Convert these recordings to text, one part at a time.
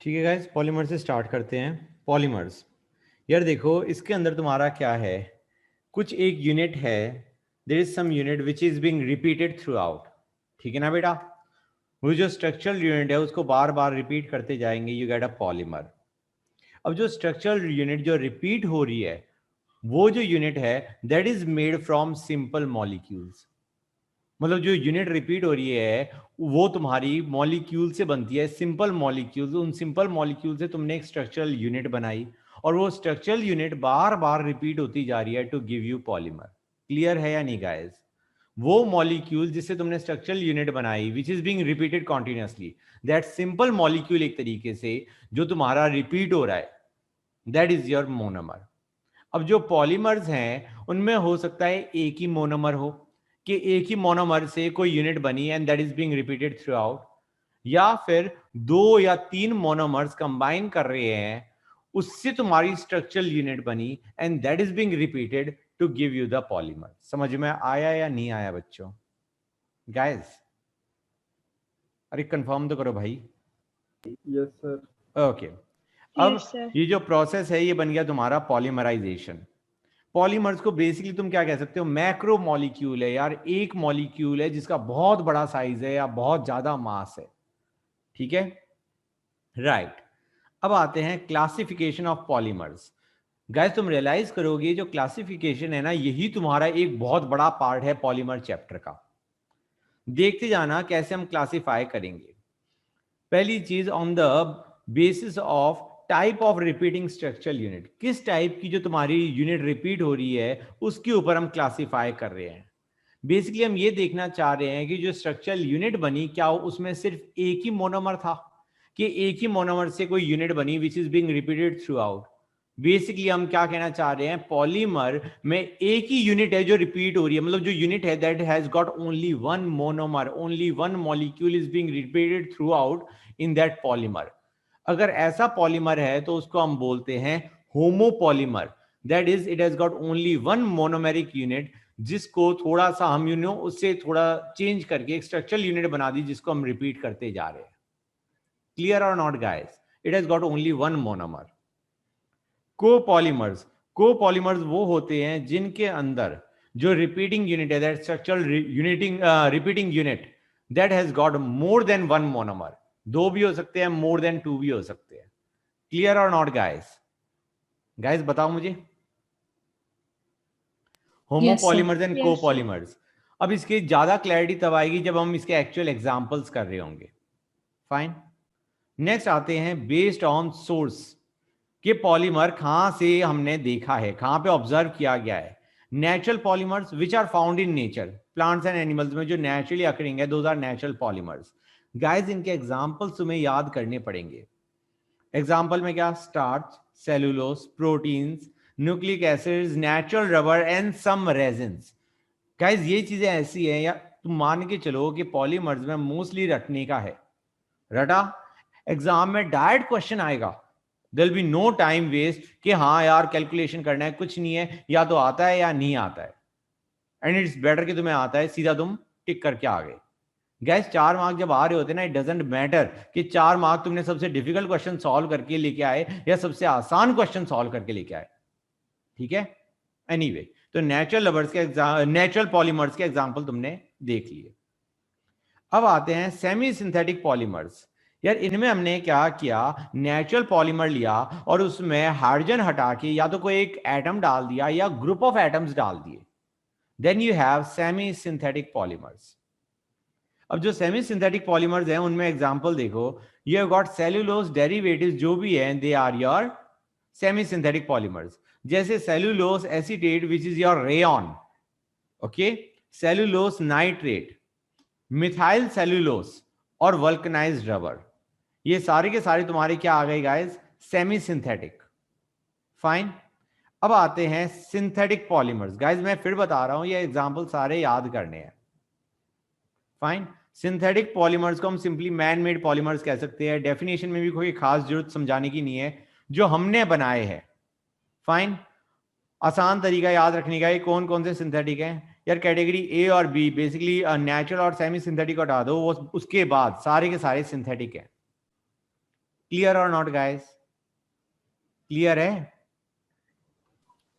ठीक है guys, polymer से स्टार्ट करते हैं। पॉलीमर्स, यार देखो इसके अंदर तुम्हारा क्या है, कुछ एक यूनिट है, there is some unit which is being repeated throughout. ठीक है ना बेटा, वो जो स्ट्रक्चरल यूनिट है उसको बार बार रिपीट करते जाएंगे, यू गेट अ पॉलीमर। अब जो स्ट्रक्चरल यूनिट जो रिपीट हो रही है, वो जो यूनिट है that is made from simple molecules. मतलब जो यूनिट रिपीट हो रही है वो तुम्हारी मॉलिक्यूल से बनती है, सिंपल मॉलिक्यूल्स। उन सिंपल मॉलिक्यूल से तुमने एक स्ट्रक्चरल यूनिट बनाई और वो स्ट्रक्चरल यूनिट बार बार रिपीट होती जा रही है to give you polymer. Clear है या नहीं गाइस? वो मॉलिक्यूल जिससे तुमने स्ट्रक्चरल यूनिट बनाई विच is being repeated continuously, that simple molecule एक तरीके से जो तुम्हारा रिपीट हो रहा है, दैट इज योर मोनोमर। अब जो पॉलीमर्स हैं उनमें हो सकता है एक ही मोनोमर हो, कि एक ही मोनोमर से कोई यूनिट बनी and that is being repeated through out, या फिर दो या तीन मोनोमर्स कंबाइन कर रहे हैं, उससे तुम्हारी स्ट्रक्चरल यूनिट बनी and that is being repeated to give you the polymer. समझ में आया या नहीं आया बच्चों? गाइस अरे कंफर्म तो करो भाई। Yes sir. ओके, अब Yes, sir. ये जो प्रोसेस है ये बन गया तुम्हारा पॉलीमराइजेशन। पॉलीमर्स को बेसिकली तुम क्या कह सकते हो, मैक्रो मॉलिक्यूल है यार, एक मॉलिक्यूल है जिसका बहुत बड़ा साइज है या बहुत ज्यादा मास है। ठीक है, राइट। अब आते हैं क्लासिफिकेशन ऑफ पॉलीमर्स। गाइस तुम रियलाइज करोगे जो क्लासिफिकेशन है ना, यही तुम्हारा एक बहुत बड़ा पार्ट है पॉलीमर चैप्टर का। देखते जाना कैसे हम क्लासिफाई करेंगे। पहली चीज, on the basis of type of repeating structural unit, किस टाइप की जो तुम्हारी यूनिट रिपीट हो रही है उसके ऊपर हम क्लासिफाई कर रहे हैं। बेसिकली हम ये देखना चाह रहे हैं कि जो स्ट्रक्चरल यूनिट बनी क्या उसमें सिर्फ एक ही मोनोमर था, कि एक ही मोनोमर से कोई यूनिट बनी विच is being repeated through out. Basically हम क्या कहना चाह रहे हैं, पॉलीमर में एक ही यूनिट है जो रिपीट हो रही है, मतलब जो यूनिट है that has got only one monomer, only one molecule is being repeated through out in that polymer. अगर ऐसा पॉलीमर है तो उसको हम बोलते हैं homopolymer, that is it has got only one monomeric unit, जिसको थोड़ा सा हम उससे थोड़ा चेंज करके एक स्ट्रक्चरल यूनिट बना दी जिसको हम रिपीट करते जा रहे हैं। क्लियर और not guys? It has got only one monomer. Copolymers, copolymers वो होते हैं जिनके अंदर जो रिपीटिंग यूनिट है, that structural uniting repeating unit that has got more than one monomer. दो भी हो सकते हैं, मोर देन टू भी हो सकते हैं। क्लियर और नॉट गाइस? गाइस बताओ मुझे, homopolymers and Yes, sir. Copolymers. अब इसकी ज्यादा क्लैरिटी तब आएगी जब हम इसके एक्चुअल एग्जांपल्स कर रहे होंगे। फाइन, नेक्स्ट आते हैं बेस्ड ऑन सोर्स, कि पॉलीमर कहां से हमने देखा है, कहां पे ऑब्जर्व किया गया है। Natural polymers which are found in nature, plants and animals में जो नेचुरली अकरिंग है, those are natural polymers. Guys इनके एग्जांपल्स तुम्हें याद करने पड़ेंगे। एग्जाम्पल में क्या, starch, cellulose, proteins, nucleic acids, natural rubber and some resins. Guys ये चीजें ऐसी हैं या तुम मान के चलो कि पॉलीमर्स में मोस्टली रटने का है, रटा एग्जाम में डायरेक्ट क्वेश्चन आएगा, there be no time waste कि हाँ यार कैलकुलेशन करना है, कुछ नहीं है, या तो आता है या नहीं आता है, एंड इट्स बेटर कि तुम्हें आता है, सीधा तुम टिक करके आ गए। गैस 4 मार्क जब आ रहे होते ना, इट डजेंट मैटर कि 4 मार्क तुमने सबसे डिफिकल्ट क्वेश्चन सॉल्व करके लेके आए या सबसे आसान क्वेश्चन सॉल्व करके लेके आए। ठीक है, एनीवे तो नेचुरल लवर्स के नेचुरल पॉलीमर्स के एग्जांपल तुमने देख लिए। अब आते हैं सेमी सिंथेटिक पॉलीमर्स। यार इनमें हमने क्या किया, नेचुरल पॉलीमर लिया और उसमें हाइड्रोजन हटा के या तो कोई एक एटम डाल दिया या ग्रुप ऑफ एटम्स डाल दिए, then you have semi synthetic polymers. अब जो सेमी सिंथेटिक पॉलीमर्स हैं उनमें एग्जांपल देखो, you have got cellulose derivatives जो भी हैं, they are your semi synthetic polymers. जैसे cellulose acetate which is your rayon, okay, cellulose nitrate, methyl cellulose और वल्कनाइज्ड रबर, ये सारे के सारे तुम्हारे क्या आ गए गाइस, सेमी सिंथेटिक। फाइन, अब आते हैं सिंथेटिक पॉलीमर्स। गाइस मैं फिर बता रहा हूं ये एग्जांपल सारे याद करने हैं। फाइन, सिंथेटिक पॉलीमर्स को हम सिंपली मैन मेड पॉलीमर्स कह सकते हैं, डेफिनेशन में भी कोई खास जरूरत समझाने की नहीं है, जो हमने बनाए हैं। फाइन, आसान तरीका याद रखने का, ये कौन कौन से सिंथेटिक हैं यार, कैटेगरी ए और बी, बेसिकली नेचुरल और सेमी सिंथेटिक हटा दो, वो उसके बाद सारे के सारे सिंथेटिक हैं। क्लियर और नॉट गाइस? क्लियर है?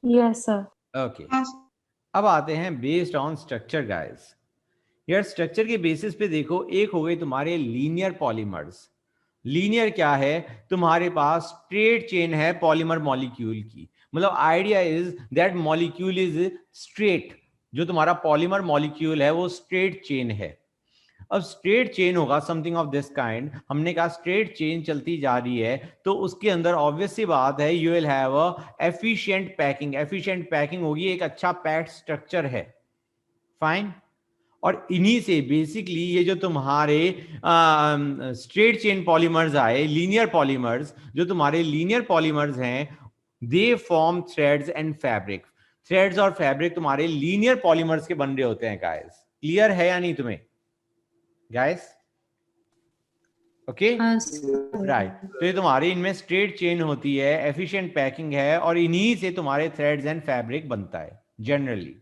Yes sir. ओके, अब आते हैं बेस्ड ऑन स्ट्रक्चर गाइस। यार स्ट्रक्चर के बेसिस पे देखो, एक हो गई तुम्हारे लीनियर पॉलीमर्स। लीनियर क्या है? तुम्हारे पास स्ट्रेट चेन है पॉलीमर मॉलिक्यूल की, मतलब idea is that molecule is straight. जो तुम्हारा पॉलीमर मॉलिक्यूल है वो स्ट्रेट चेन है। अब स्ट्रेट चेन होगा समथिंग ऑफ दिस काइंड। हमने कहा स्ट्रेट चेन चलती जा रही है तो उसके अंदर ऑब्वियस सी बात है you will have a efficient packing. Efficient packing होगी, एक अच्छा पैक्ड स्ट्रक्चर है। फाइन। और इन्हीं से बेसिकली ये जो तुम्हारे स्ट्रेट चेन पॉलीमर्स आए, लीनियर पॉलीमर्स, जो तुम्हारे लीनियर पॉलीमर्स हैं, they form threads and fabric. Threads और फैब्रिक तुम्हारे लीनियर पॉलीमर्स के बन रहे होते हैं गाइस। क्लियर है या नहीं तुम्हें गाइस? Okay right. तो ये तुम्हारी इनमें स्ट्रेट चेन होती है, एफिशिएंट पैकिंग है, और इन्हीं से तुम्हारे थ्रेड्स एंड फैब्रिक बनता है जनरली।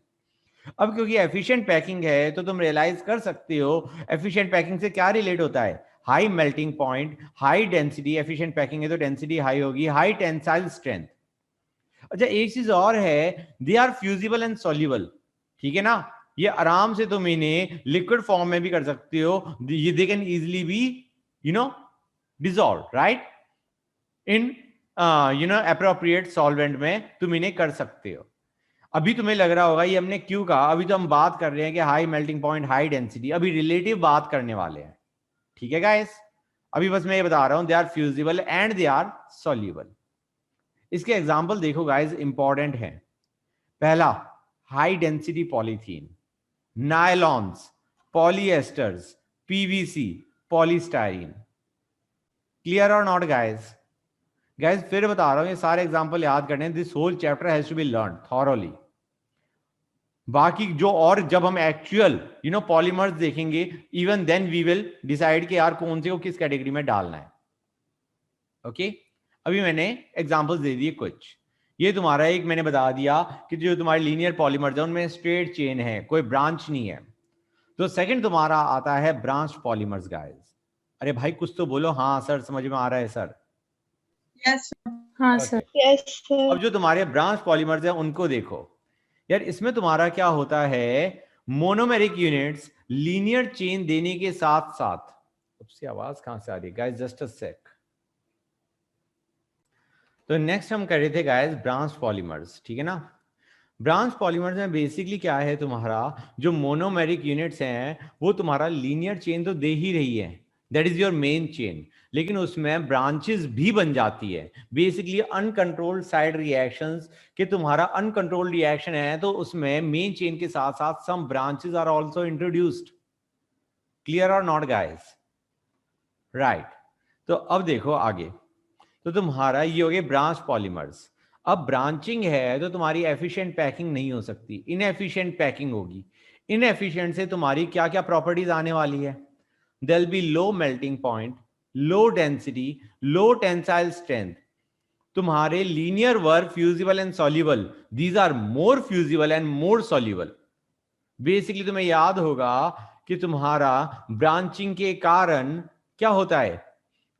अब क्योंकि एफिशिएंट पैकिंग है तो तुम रियलाइज कर सकते हो एफिशिएंट पैकिंग से क्या रिलेट होता है? High melting point, high density. Efficient packing है तो डेंसिटी हाई होगी, हाई टेंसाइल स्ट्रेंथ। अच्छा एक चीज और है, they are fusible and soluble. ठीक है ना? ये आराम से तुम इन्हें लिक्विड फॉर्म में भी कर सकते हो। ये they can easily be dissolve right in appropriate solvent में तुम इन्हें कर सकते हो। अभी तुम्हें लग रहा होगा ये हमने क्यों कहा, अभी तो हम बात कर रहे हैं कि high melting point, high density, अभी रिलेटिव बात करने वाले हैं। ठीक है गाइस? अभी बस मैं ये बता रहा हूं they are fusible and they are soluble. इसके एग्जांपल देखो गाइस, इंपॉर्टेंट है। पहला, high density polythene, nylons, polyesters, PVC, polystyrene. Clear और नॉट गाइस? गाइस फिर बता रहा हूं, ये सारे एग्जांपल याद करने, this whole chapter has to be learn thoroughly. बाकी जो और जब हम एक्चुअल पॉलीमर्स देखेंगे, even then we will decide कि यार कौन से को किस कैटेगरी में डालना है। ओके अभी मैंने एग्जांपल्स दे दिए कुछ। ये तुम्हारा एक मैंने बता दिया कि जो तुम्हारे लीनियर पॉलीमर्स है उनमें स्ट्रेट चेन है, कोई ब्रांच नहीं है। तो सेकंड तुम्हारा आता है ब्रांच पॉलीमर्स गाइस। अरे भाई कुछ तो बोलो, हाँ सर समझ में आ रहा है सर? यस हाँ सर। Yes sir. अब जो तुम्हारे ब्रांच पॉलीमर्स है उनको देखो यार, इसमें तुम्हारा क्या होता है, मोनोमेरिक यूनिट्स लीनियर चेन देने के साथ साथ, उससे आवाज कहां से आ रही है गाइस, जस्ट अ सेक। तो नेक्स्ट हम कर रहे थे गाइस ब्रांच पॉलीमर्स, ठीक है ना? ब्रांच पॉलीमर्स में बेसिकली क्या है, तुम्हारा जो मोनोमेरिक यूनिट्स हैं वो तुम्हारा लीनियर चेन तो दे ही रही है, that is your main chain, लेकिन उसमें ब्रांचेस भी बन जाती है। बेसिकली अनकंट्रोल्ड साइड रिएक्शंस के तुम्हारा अनकंट्रोल्ड रिएक्शन है तो उसमें मेन चेन के साथ साथ some branches are also introduced. Clear और नॉट गाइस? राइट। तो अब देखो आगे, तो तुम्हारा ये हो गए ब्रांच पॉलीमर्स। अब ब्रांचिंग है तो तुम्हारी एफिशिएंट पैकिंग नहीं हो सकती, इनएफिशिएंट पैकिंग होगी। इनएफिशिएंट से तुम्हारी क्या क्या प्रॉपर्टीज आने वाली है? There will be low melting point, low density, low tensile strength. तुम्हारे linear were fusible and soluble, these are more fusible and more soluble. Basically तुम्हें याद होगा कि तुम्हारा ब्रांचिंग के कारण क्या होता है,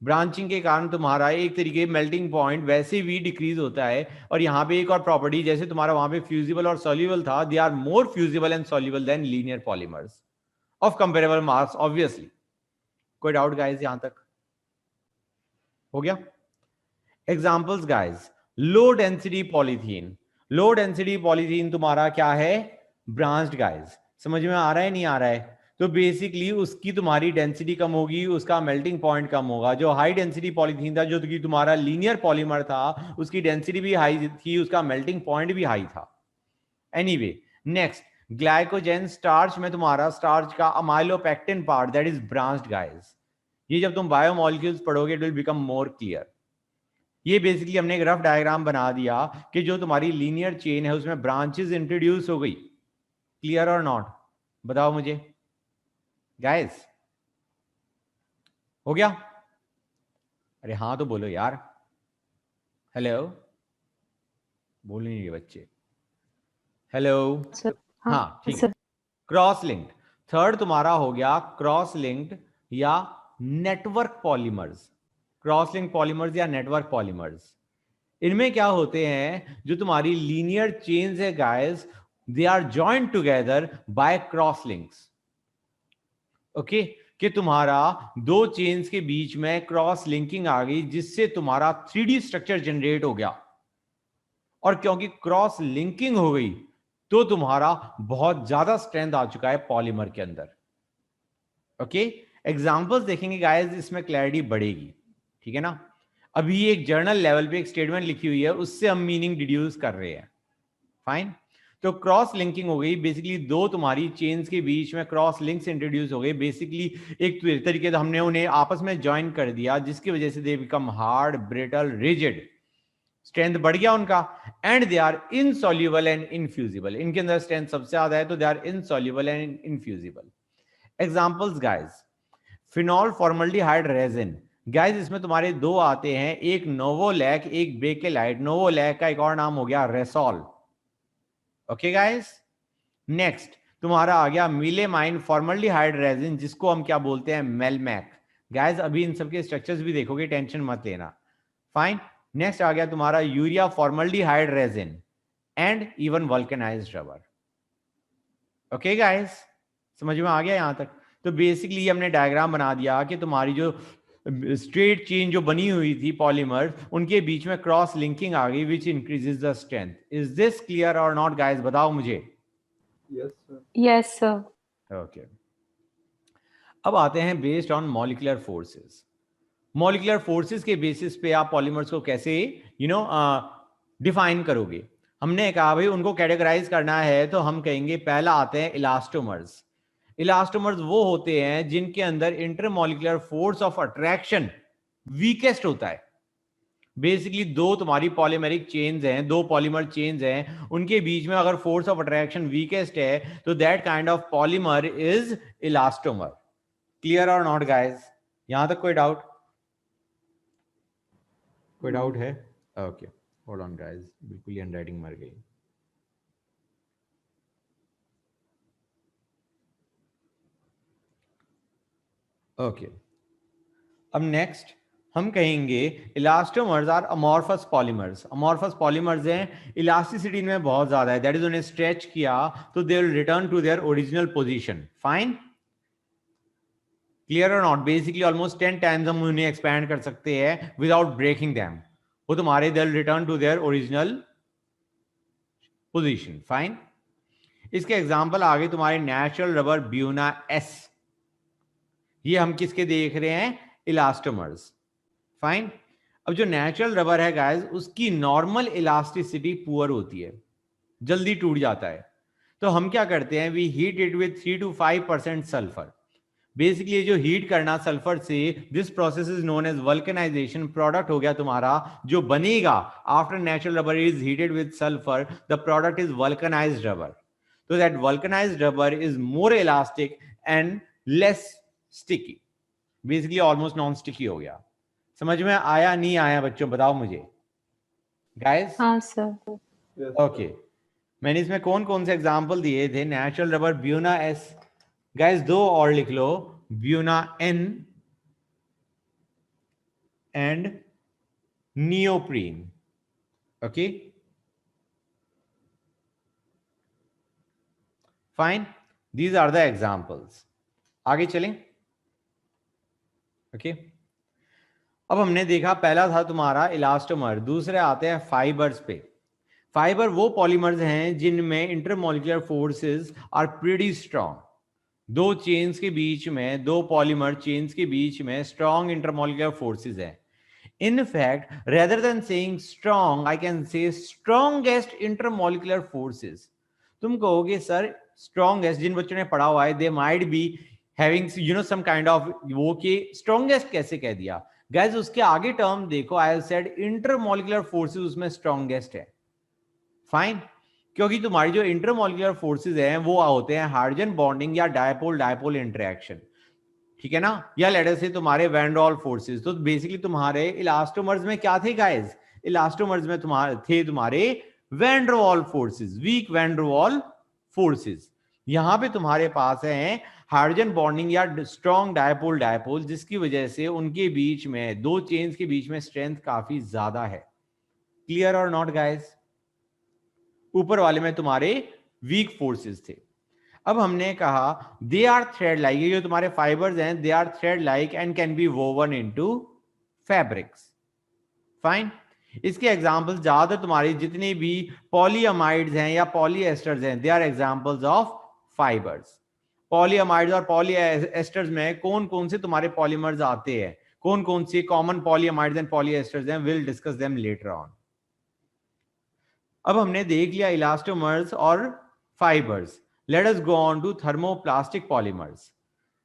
ब्रांचिंग के कारण तुम्हारा एक तरीके मेल्टिंग पॉइंट वैसे भी डिक्रीज होता है। और यहां पे एक और प्रॉपर्टी, जैसे तुम्हारा वहां पे फ्यूजिबल और सॉल्युबल था, they are more fusible and soluble than linear polymers of comparable mass obviously. कोई डाउट गाइस यहां तक? हो गया? Examples guys, low density polythene. Low density polythene तुम्हारा क्या है, ब्रांच्ड गाइस। समझ में आ रहा है नहीं आ रहा है? तो बेसिकली उसकी तुम्हारी डेंसिटी कम होगी, उसका मेल्टिंग पॉइंट कम होगा। जो हाई डेंसिटी पॉलीथीन था, जो कि तुम्हारा लीनियर पॉलीमर था, उसकी डेंसिटी भी हाई थी, उसका मेल्टिंग पॉइंट भी हाई था। एनीवे नेक्स्ट, ग्लाइकोजेन स्टार्च में तुम्हारा स्टार्च का amylopectin part, that is branched guys. ये जब तुम बायोमोलिक्यूल्स पढ़ोगे it will become more clear. ये बेसिकली हमने एक रफ डायग्राम बना दिया कि जो तुम्हारी लीनियर चेन है उसमें ब्रांचेस इंट्रोड्यूस हो गई। क्लियर और नॉट? बताओ मुझे गाइस, हो गया? अरे हाँ तो बोलो यार, हेलो, बोल नहीं रहे बच्चे, हेलो। सर हाँ ठीक है। सर। क्रॉस लिंक्ड, थर्ड तुम्हारा हो गया क्रॉस लिंक्ड या network polymers. Cross link polymers या नेटवर्क पॉलीमर्स। इनमें क्या होते हैं, जो तुम्हारी लीनियर चेन्स है guys, they are joined together by cross links. Okay, कि तुम्हारा दो चेन्स के बीच में क्रॉस लिंकिंग आ गई, जिससे तुम्हारा 3D स्ट्रक्चर जनरेट हो गया। और क्योंकि क्रॉस लिंकिंग हो गई तो तुम्हारा बहुत ज्यादा स्ट्रेंथ आ चुका है पॉलीमर के अंदर। ओके, एग्जांपल्स देखेंगे गाइस, इसमें क्लैरिटी बढ़ेगी, ठीक है ना। अभी एक जर्नल लेवल पे एक स्टेटमेंट लिखी हुई है, उससे हम मीनिंग डिड्यूस कर रहे हैं। फाइन, तो क्रॉस लिंकिंग हो गई, बेसिकली दो तुम्हारी चेन्स के बीच में क्रॉस लिंक्स इंट्रोड्यूस हो गए। बेसिकली एक तरीके से हमने उन्हें आपस में ज्वाइन कर दिया, जिसकी वजह से they become hard, brittle, rigid, strength बढ़ गया उनका। And they are insoluble and infusible. इनके अंदर स्ट्रेंथ सबसे ज्यादा है, तो they are insoluble and infusible. Examples guys, phenol formaldehyde resin. Guys इसमें तुम्हारे दो आते हैं, एक नोवोलैक, एक बेकेलाइट। नोवोलैक का एक और नाम हो गया रेसोल। ओके गाइस, नेक्स्ट तुम्हारा आ गया मिलेमाइन फॉर्मल्डिहाइड रेजिन, जिसको हम क्या बोलते हैं, मेलमैक। गाइस अभी इन सबके स्ट्रक्चर्स भी देखोगे, टेंशन मत लेना। फाइन, नेक्स्ट आ गया तुम्हारा urea formaldehyde resin and even vulcanised rubber. Okay guys, समझ में आ गया यहां तक। तो बेसिकली हमने डायग्राम बना दिया कि तुम्हारी जो स्ट्रेट चेन जो बनी हुई थी पॉलीमर, उनके बीच में क्रॉस लिंकिंग आ गई, which increases the strength. Is this clear और नॉट गाइस, बताओ मुझे। Yes, sir. Yes, sir. Okay, अब आते हैं based on molecular forces. Molecular forces के बेसिस पे आप पॉलीमर्स को कैसे डिफाइन करोगे। हमने कहा भाई उनको कैटेगराइज करना है, तो हम कहेंगे पहला आते हैं इलास्टोमर्स। इलास्टोमर्स वो होते हैं जिनके अंदर intermolecular force of attraction weakest होता है। बेसिकली दो तुम्हारी पॉलीमेरिक चेन्स हैं, दो पॉलीमर चेन्स हैं, उनके बीच में अगर फोर्स ऑफ अट्रैक्शन वीकेस्ट है, तो that kind of polymer is elastomer. Clear और नॉट गाइस, यहां तक कोई डाउट? कोई डाउट है? ओके, होल्ड ऑन गाइस, बिल्कुल ही हैंडराइटिंग मर गई। ओके, अब नेक्स्ट हम कहेंगे elastomers are amorphous polymers. Amorphous polymers हैं, इलास्टिसिटी इनमें बहुत ज्यादा है, दैट इज उन्हें स्ट्रेच किया तो they will return to their original position. Fine, clear और नॉट? बेसिकली ऑलमोस्ट 10 टाइम्स हम उन्हें एक्सपैंड कर सकते हैं विदाउट ब्रेकिंग देम। वो तुम्हारे they will return to their original position. Fine, इसके एग्जांपल आगे तुम्हारे नेचुरल रबर ब्यूना एस। ये हम किसके देख रहे हैं? इलास्टोमर्स। फाइन, अब जो नेचुरल रबर है गाइस, उसकी नॉर्मल इलास्टिसिटी पुअर होती है, जल्दी टूट जाता है। तो हम क्या करते हैं, we heat it with 3 to 5% sulphur. Basically जो हीट करना सल्फर से, this process is known as vulcanisation. Product हो गया तुम्हारा जो बनेगा after natural rubber is heated with sulphur, the product is vulcanised rubber. तो that vulcanised rubber is more elastic and less sticky, basically almost non sticky हो गया। समझ में आया नहीं आया बच्चों, बताओ मुझे गाइस। हाँ सर। Yes, ओके, मैंने इसमें कौन कौन से एग्जांपल दिए थे? Natural rubber Buna S, guys दो और लिख लो, Buna N and neoprene. Okay fine, these are the examples. आगे चलें। ओके, अब हमने देखा पहला था तुम्हारा इलास्टोमर, दूसरे आते हैं फाइबर्स पे। फाइबर वो पॉलीमर्स हैं जिनमें intermolecular forces are pretty strong. दो चेन्स के बीच में, दो पॉलीमर चेन्स के बीच में स्ट्रांग इंटरमॉलिक्यूलर फोर्सेस हैं। In fact, rather than saying strong, I can say strongest intermolecular forces. तुम कहोगे सर strongest, जिन बच्चों ने पढ़ा हुआ है, they might be having some kind of वो कि strongest कैसे कह दिया? Guys उसके आगे टर्म देखो, I have said intermolecular forces उसमें strongest है। फाइन, क्योंकि तुम्हारी जो इंटरमॉलिक्यूलर फोर्सेस हैं वो होते हैं हाइड्रोजन बॉन्डिंग या डायपोल डायपोल इंटरेक्शन, ठीक है ना, या लेटर से तुम्हारे वैन डर वाल्स फोर्सेस। तो बेसिकली तुम्हारे इलास्टोमर्स में क्या थे गाइस? इलास्टोमर्स में तुम्हारे van der Waals forces, weak van der Waals forces. यहां पे तुम्हारे पास हैं हाइड्रोजन बॉन्डिंग या स्ट्रॉन्ग डायपोल डायपोल, जिसकी वजह से उनके बीच में, दो चेन्स के बीच में स्ट्रेंथ काफी ज्यादा है। क्लियर और नॉट गाइस? ऊपर वाले में तुम्हारे वीक फोर्सेस थे। अब हमने कहा दे आर थ्रेड लाइक, ये जो तुम्हारे फाइबर्स हैं they are thread like and can be woven into fabrics. Fine. इसके एग्जांपल्स ज्यादातर तुम्हारी जितने भी पॉलीअमाइड्स हैं या पॉलीएस्टर्स हैं, they are examples of fibres. Polyamides और पॉलीएस्टर्स में कौन कौन से तुम्हारे पॉलीमर्स आते हैं, कौन कौन से कॉमन पॉलीअमाइड्स एंड पॉलीएस्टर्स हैं, will discuss them later on. अब हमने देख लिया इलास्टोमर्स और fibres. Let us go on to thermoplastic polymers.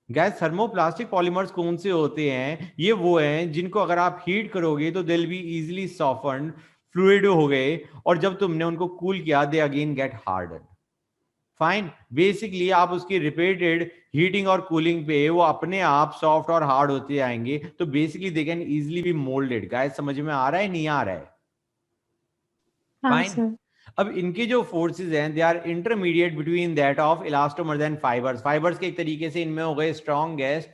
Guys thermoplastic polymers कौन से होते हैं? ये वो हैं जिनको अगर आप हीट करोगे तो दिल बी इजीली सॉफ्टन्ड, फ्लूइड हो गए, और जब तुमने उनको कूल किया they again get harden. Fine. Basically आप उसकी रिपीटेड हीटिंग और कूलिंग पे वो अपने आप सॉफ्ट और हार्ड होते आएंगे, तो basically they can easily be moulded. Guys समझ में आ रहा है नहीं आ रहा है? फाइन। अब इनके जो फोर्सेस हैं they are intermediate between that of elastomers and fibres. Fibres के एक तरीके से इनमें हो गए स्ट्रॉन्गेस्ट,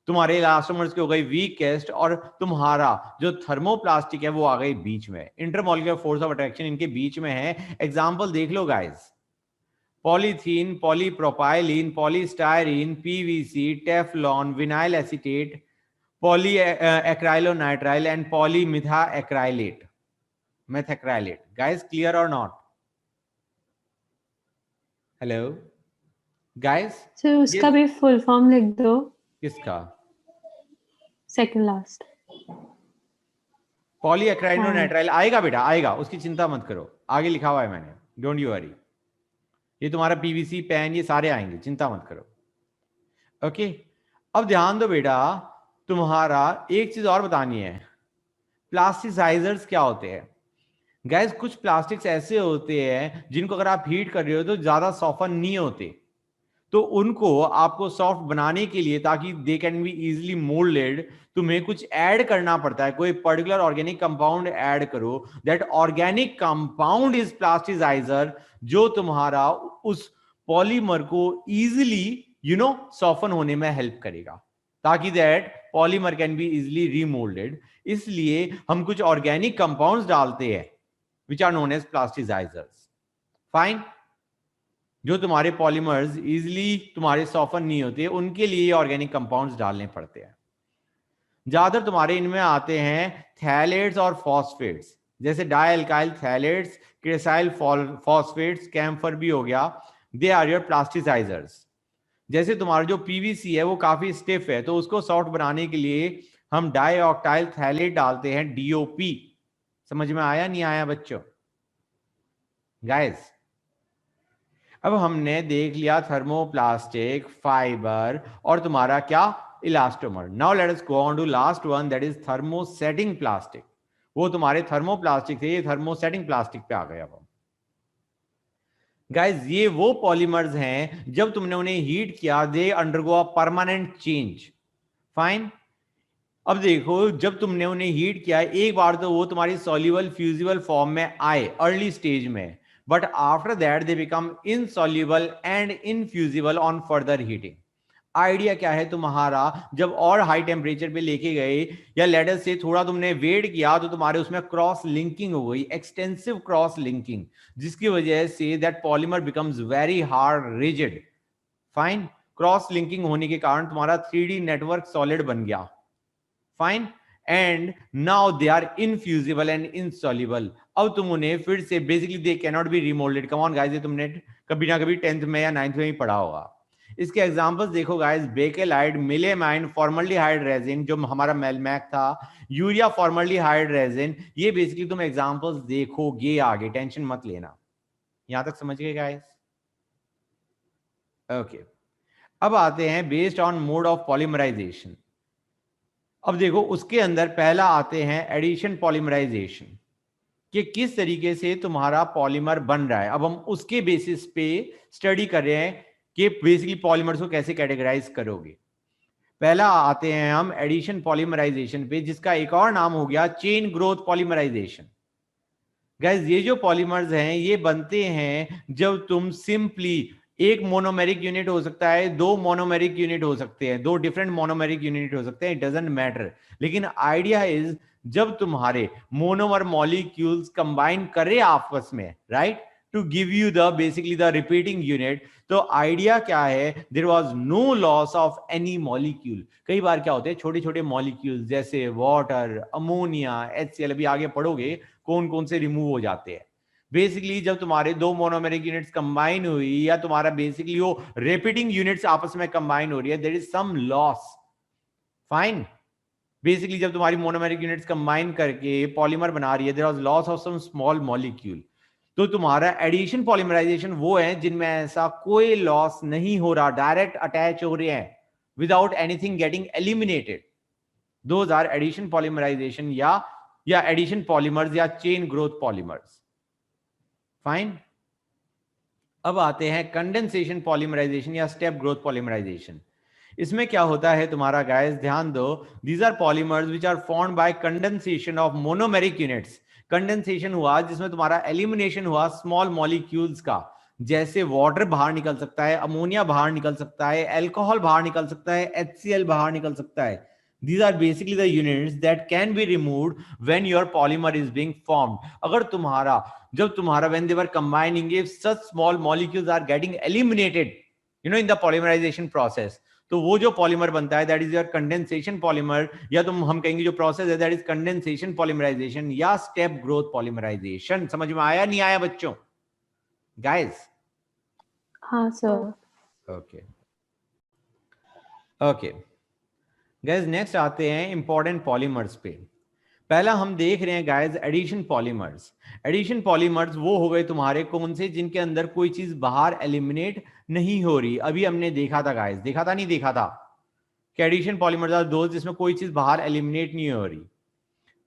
तुम्हारे इलास्टोमर्स के हो गए वीकेस्ट, और तुम्हारा जो थर्मोप्लास्टिक है वो आ गई बीच में। इंटरमॉलिक्यूलर फोर्स ऑफ अट्रैक्शन इनके बीच में है। एग्जांपल देख लो guys, polythene, polypropylene, polystyrene, PVC, Teflon, vinyl acetate, poly acrylonitrile and polymethyl acrylate, methacrylate. Guys clear और नॉट? हेलो गाइस, सर उसका भी फुल फॉर्म लिख दो। किसका? Second last. पॉली एक्राइलोनाइट्राइल आएगा बेटा, आएगा, उसकी चिंता मत करो, आगे लिखा हुआ है मैंने, डोंट यू वरी। ये तुम्हारा पीवीसी, पेन, ये सारे आएंगे, चिंता मत करो। ओके। अब ध्यान दो बेटा, तुम्हारा एक चीज और बतानी है, प्लास्टिसाइजर्स क्या होते हैं। गैस कुछ प्लास्टिक्स ऐसे होते हैं जिनको अगर आप हीट कर रहे हो तो ज्यादा सॉफ्टन नहीं होते, तो उनको आपको सॉफ्ट बनाने के लिए, ताकि they can be easily moulded, तुम्हें कुछ ऐड करना पड़ता है, कोई पर्टिकुलर ऑर्गेनिक कंपाउंड ऐड करो। That organic compound is plasticiser, जो तुम्हारा उस पॉलीमर को इजीली सॉफ्टन होने में हेल्प करेगा, ताकि that polymer can be easily remoulded. इसलिए हम कुछ ऑर्गेनिक कंपाउंड्स डालते हैं which are known as plasticizers. Fine. जो तुम्हारे पॉलीमर्स इजीली तुम्हारे सॉफ्टन नहीं होते, उनके लिए ऑर्गेनिक कंपाउंड्स डालने पड़ते हैं। ज्यादातर तुम्हारे इनमें आते हैं थैलेट्स और फॉस्फेट्स, जैसे डाइअल्काइल थैलेट्स, क्रेसाइल फॉस्फेट्स, कैम्फर भी हो गया, दे आर योर प्लास्टिसाइजर्स। जैसे तुम्हारा जो पीवीसी है वो काफी स्टिफ है, तो उसको सॉफ्ट बनाने के लिए हम डाइऑक्टाइल थैलेट डालते हैं, डीओपी। समझ में आया नहीं आया बच्चों? गाइस अब हमने देख लिया थर्मोप्लास्टिक, फाइबर और तुम्हारा क्या, elastomer. Now let us go on to last one, that is thermosetting plastic. वो तुम्हारे थर्मोप्लास्टिक थे, ये थर्मोसेटिंग प्लास्टिक पे आ गए। अब गाइस ये वो पॉलीमर्स हैं जब तुमने उन्हें हीट किया, they undergo a permanent change. Fine. अब देखो, जब तुमने उन्हें हीट किया, एक बार तो वो तुम्हारी सॉल्युबल फ्यूजिबल फॉर्म में आए अर्ली स्टेज में, but after that they become insoluble and infusible on further heating. Idea क्या है तुम्हारा, जब और हाई टेम्परेचर पे लेके गए, या लेटर से थोड़ा तुमने वेट किया, तो तुम्हारे उसमें क्रॉस लिंकिंग हो गई, एक्सटेंसिव क्रॉस लिंकिंग, जिसकी वजह से that polymer becomes very hard, rigid. Fine. Cross linking होने के कारण तुम्हारा 3D नेटवर्क सॉलिड बन गया। Fine. And now they are infusible and insoluble. अब तुम उन्हें फिर से, basically they can not be remoulded. Come on guys, ये तुमने कभी ना कभी 10th में या 9th में ही पढ़ा होगा। इसके एग्जांपल्स देखो guys, bakelite, melamine, formaldehyde resin जो हमारा मेलमैक था, यूरिया फॉर्मल्डिहाइड रेजिन, ये बेसिकली तुम एग्जांपल्स देखोगे आगे, टेंशन मत लेना। यहां तक समझ गए गाइस? ओके। अब आते हैं based on mode of polymerisation. अब देखो उसके अंदर पहला आते हैं एडिशन पॉलीमराइजेशन, कि किस तरीके से तुम्हारा पॉलीमर बन रहा है। अब हम उसके बेसिस पे स्टडी कर रहे हैं कि बेसिकली पॉलीमर्स को कैसे कैटेगराइज करोगे। पहला आते हैं हम एडिशन पॉलीमराइजेशन पे, जिसका एक और नाम हो गया चेन ग्रोथ पॉलीमराइजेशन। गाइस ये जो पॉलीमर्स हैं ये बनते हैं जब तुम सिंपली एक मोनोमेरिक यूनिट हो सकता है, दो मोनोमेरिक यूनिट हो सकते हैं, दो डिफरेंट मोनोमेरिक यूनिट हो सकते हैं, इट डजंट मैटर। लेकिन आइडिया इज जब तुम्हारे मोनोमर मॉलिक्यूल्स कंबाइन करे आपस में, right, to give you the basically the repeating unit, तो आइडिया क्या है, there was no loss of any molecule. कई बार क्या होते हैं, छोटे छोटे मॉलिक्यूल्स जैसे वाटर, अमोनिया, HCl, अभी आगे पढ़ोगे कौन कौन से रिमूव हो जाते हैं। बेसिकली जब तुम्हारे दो मोनोमेरिक यूनिट्स कंबाइन हुई या तुम्हारा बेसिकली वो रिपीटिंग यूनिट्स आपस में कंबाइन हो रही है, there is some loss. Fine. Basically जब तुम्हारी मोनोमेरिक यूनिट्स कंबाइन करके पॉलीमर बना रही है, there was loss of some small molecule. तो तुम्हारा एडिशन पॉलीमराइजेशन वो है जिनमें ऐसा कोई लॉस नहीं हो रहा, डायरेक्ट अटैच हो रहे हैं without anything getting eliminated. Those are addition polymerisation या एडिशन पॉलीमर्स या चेन ग्रोथ पॉलीमर्स। फाइन। अब आते हैं कंडेंसेशन पॉलीमराइजेशन या स्टेप ग्रोथ पॉलीमराइजेशन। इसमें क्या होता है तुम्हारा गाइस, ध्यान दो, these are polymers which are formed by condensation of monomeric units. Condensation हुआ जिसमें तुम्हारा एलिमिनेशन हुआ स्मॉल मॉलिक्यूल्स का, जैसे वाटर बाहर निकल सकता है, अमोनिया बाहर निकल सकता है, अल्कोहल बाहर निकल सकता है, HCl बाहर निकल सकता है। These are basically the units that can be removed when your polymer is being formed. अगर तुम्हारा जब तुम्हारा when they were combining, if such small molecules are getting eliminated, in the polymerization process, तो वो जो पॉलीमर बनता है that is your condensation polymer, या हम कहेंगे जो प्रोसेस है that is condensation polymerization या step growth polymerization। समझ में आया नहीं आया बच्चों? Guys? हाँ sir. Okay. Okay. Guys next आते हैं इंपॉर्टेंट पॉलीमर्स पे। पहला हम देख रहे हैं guys addition polymers. Addition polymers वो हो गए तुम्हारे कौन से, जिनके अंदर कोई चीज बाहर एलिमिनेट नहीं हो रही। अभी हमने देखा था गाइज, देखा था नहीं देखा था कि एडिशन पॉलीमर्स आर दोस्त जिसमें कोई चीज बाहर एलिमिनेट नहीं हो रही।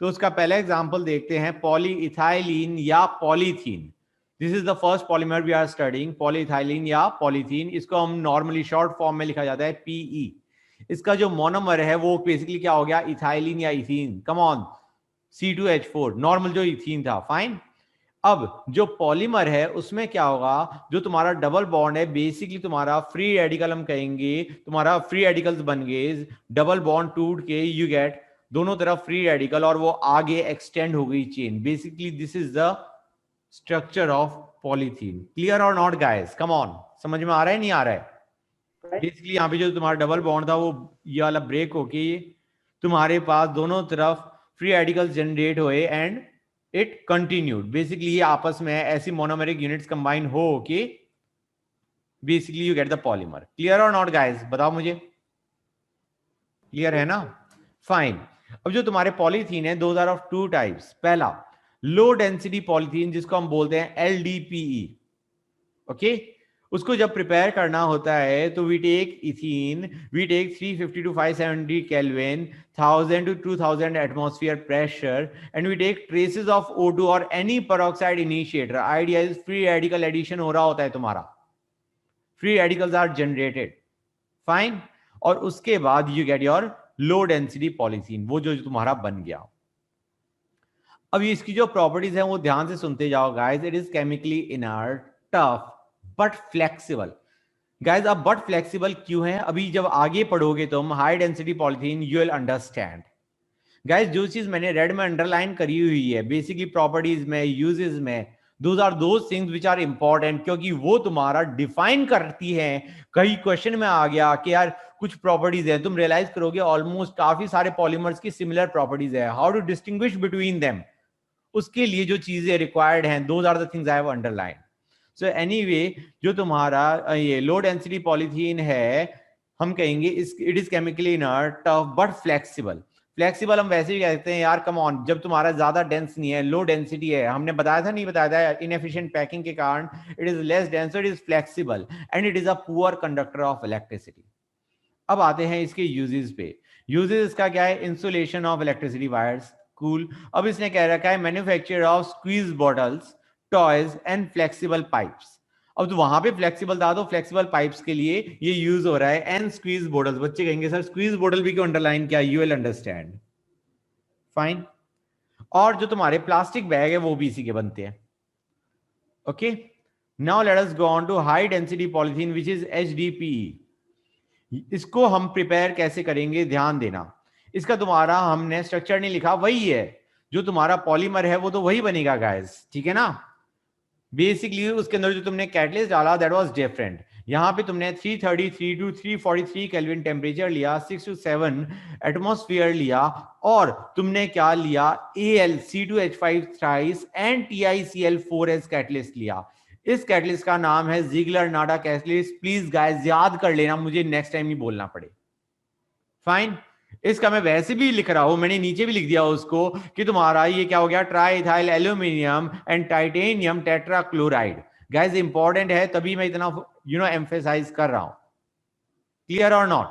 तो उसका पहला एग्जांपल देखते हैं, पॉलीइथाइलिन या polythene. This is the first polymer we are studying, polyethylene या पॉलीथीन। इसको हम नॉर्मली शॉर्ट फॉर्म में लिखा जाता है PE। इसका जो मोनोमर है वो बेसिकली क्या हो गया, इथाइलिन या ethene. Come on, C2H4, normal जो इथीन था। फाइन। अब जो पॉलीमर है उसमें क्या होगा, जो तुम्हारा डबल बॉन्ड है बेसिकली तुम्हारा फ्री रेडिकल, हम कहेंगे तुम्हारा फ्री रेडिकल्स बन गए, डबल बॉन्ड टूट के यू गेट दोनों तरफ फ्री रेडिकल और वो आगे एक्सटेंड हो गई chain. Basically this is the structure of polythene. Clear और नॉट गाइस? कम ऑन, समझ में आ रहा है नहीं आ रहा है? बेसिकली यहाँ पे जो तुम्हारा डबल बॉन्ड था वो ये वाला ब्रेक होके तुम्हारे पास दोनों तरफ फ्री रेडिकल्स जनरेट हुए एंड इट कंटिन्यूड। बेसिकली ये आपस में ऐसी मोनोमेरिक यूनिट्स कंबाइन हो के basically you get the polymer. Clear और नॉट गाइस? बताओ मुझे, क्लियर है ना? फाइन। अब जो तुम्हारे पॉलीथीन है, those are of two types. पहला लो डेंसिटी पॉलीथीन जिसको हम बोलते हैं LDPE। ओके, उसको जब प्रिपेयर करना होता है तो we take ethene, we take 350 to 570 Kelvin, 1000 to 2000 atmosphere pressure, and we take traces of O2 or any peroxide initiator. Idea is free radical addition हो रहा होता है तुम्हारा, free radicals are generated. Fine. और उसके बाद you get your low density polythene, वो जो तुम्हारा बन गया। अब इसकी जो प्रॉपर्टीज हैं वो ध्यान से सुनते जाओ guys. It is chemically inert, tough but flexible. Guys अब बट फ्लेक्सिबल क्यों है, अभी जब आगे पढ़ोगे तुम high density polythene you will understand. Guys जो चीज मैंने रेड में अंडरलाइन करी हुई है बेसिकली प्रॉपर्टीज में, यूजेस में, those are those things which are important, क्योंकि वो तुम्हारा डिफाइन करती है। कई क्वेश्चन में आ गया कि यार कुछ प्रॉपर्टीज है, तुम रियलाइज करोगे ऑलमोस्ट काफी सारे पॉलीमर्स की सिमिलर प्रॉपर्टीज है, how to distinguish between them, उसके लिए जो चीजें रिक्वायर्ड हैं, those are the things I have underline. So anyway जो तुम्हारा ये लो डेंसिटी पॉलीथीन है, हम कहेंगे it is chemically inert, tough but flexible. Flexible हम वैसे ही कहते हैं यार, कम ऑन, जब तुम्हारा ज्यादा डेंस नहीं है, लो डेंसिटी है, हमने बताया था नहीं बताया था, इनएफिशिएंट पैकिंग के कारण it is less dense, it is flexible and it is a poor conductor of electricity. अब आते हैं इसके यूजेस पे। यूजेस इसका क्या है, insulation of electricity wires, cool. अब इसने कह रखा है manufacture of squeeze bottles, toys and flexible pipes. अब तो वहां पे फ्लेक्सिबल था तो फ्लेक्सिबल पाइप्स के लिए ये यूज हो रहा है। एंड स्क्वीज बॉटल्स, बच्चे कहेंगे सर स्क्वीज बॉटल भी क्यों अंडरलाइन किया, यू विल अंडरस्टैंड। फाइन। और जो तुम्हारे प्लास्टिक बैग है वो भी इसी के बनते हैं। Okay, now let us go on to high density polythene which is HDPE। इसको हम प्रिपेयर कैसे करेंगे, ध्यान देना। इसका तुम्हारा हमने स्ट्रक्चर नहीं लिखा, वही है जो तुम्हारा पॉलीमर है वो तो वही बनेगा गाइस, ठीक है ना। बेसिकली उसके अंदर जो तुमने कैटलिस्ट डाला दैट वाज डिफरेंट। यहां पे तुमने 333 टू 343 केल्विन टेम्परेचर लिया, 6 to 7 एटमॉस्फेयर लिया, और तुमने क्या लिया, AlC2H5 thrice and TiCl4 as catalyst लिया। इस कैटलिस्ट का नाम है Ziegler Natta catalyst. Please guys याद कर लेना, मुझे नेक्स्ट टाइम ही बोलना पड़े। फाइन। इसका मैं वैसे भी लिख रहा हूं, मैंने नीचे भी लिख दिया उसको कि तुम्हारा ये क्या हो गया, triethyl aluminium and titanium tetrachloride. Guys important है, तभी मैं इतना एम्फेसाइज कर रहा हूं। क्लियर और नॉट?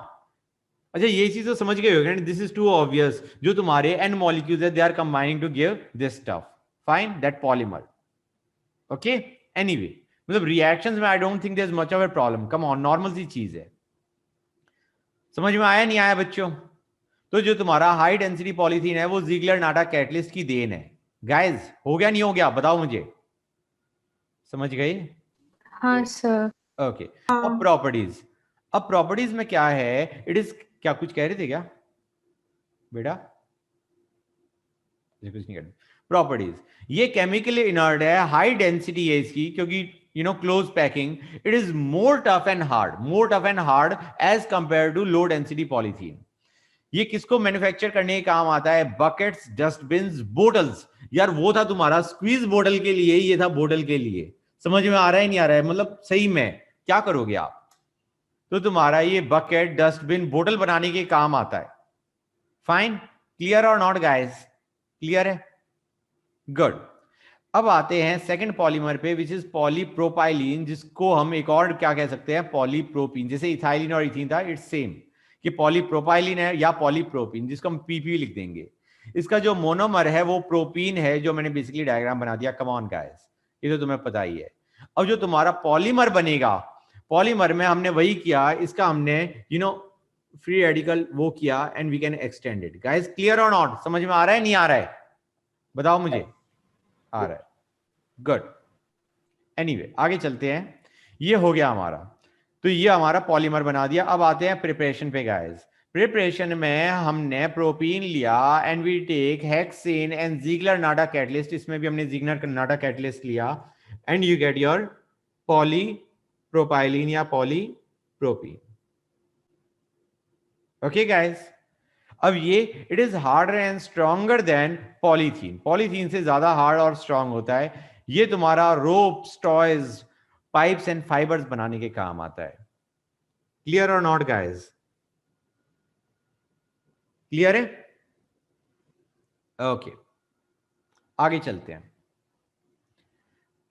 अच्छा ये चीज तो समझ गए होगे, दिस इज टू ऑब्वियस। जो तुम्हारे एन मॉलिक्यूल्स है they are combining to give this stuff, fine, that polymer. Okay, anyway मतलब रिएक्शंस में I don't think there is much of a problem, come on, normal सी चीज है। समझ में आया नहीं आया बच्चों? तो जो तुम्हारा हाई डेंसिटी पॉलीथीन है वो जिगलर नाडा कैटलिस्ट की देन है। गाइस हो गया नहीं हो गया, बताओ मुझे, समझ गए? हाँ सर। ओके। अब प्रॉपर्टीज, अब प्रॉपर्टीज में क्या है, इट इज, क्या कुछ कह रहे थे क्या बेटा? कुछ नहीं कर। प्रॉपर्टीज, ये केमिकली इनर्ट है, हाई डेंसिटी है इसकी, क्योंकि close packing, it is more tough and hard, more tough and hard as compare to low density polythene. ये किसको मैन्युफैक्चर करने के काम आता है? Buckets, dustbins, bottles. यार वो था तुम्हारा स्क्वीज बोतल के लिए, ये था बोतल के लिए। समझ में आ रहा है नहीं आ रहा है? मतलब सही में क्या करोगे आप? तो तुम्हारा ये बकेट, डस्टबिन, बोतल बनाने के काम आता है। फाइन, क्लियर और नॉट गाइस? क्लियर है, गुड। अब आते हैं सेकंड पॉलीमर पे विच इज पॉलीप्रोपाइलीन, जिसको हम एक और क्या कह सकते हैं, पॉलीप्रोपीन। जैसे इथाइलिन और इथीन था, इट्स सेम कि पॉलीप्रोपाइलिन है या पॉलीप्रोपीन, जिसको हम पीपी लिख देंगे। इसका जो मोनोमर है वो प्रोपीन है, जो मैंने बेसिकली डायग्राम बना दिया। कम ऑन गाइस, ये तो तुम्हें पता ही है। अब जो तुम्हारा पॉलीमर बनेगा, पॉलीमर में हमने वही किया, इसका हमने फ्री रेडिकल वो किया and we can extend it. Guys clear और नॉट? समझ में आ रहा है नहीं आ रहा है? बताओ मुझे। आ रहा है, गुड। एनीवे आगे चलते हैं। ये हो गया हमारा, तो ये हमारा पॉलीमर बना दिया। अब आते हैं प्रिपरेशन पे गाइस। प्रिपरेशन में हमने प्रोपीन लिया and we take hexane and Ziegler Natta catalyst, इसमें भी हमने जिगलर नाडा कैटलिस्ट लिया, and you get your polypropylene या पॉलीप्रोपीन। ओके गाइस, अब ये it is harder and stronger than polythene, polythene से ज्यादा हार्ड और स्ट्रांग होता है। ये तुम्हारा ropes, toys, pipes and fibres बनाने के काम आता है। क्लियर और नॉट गाइस? क्लियर है? ओके, आगे चलते हैं।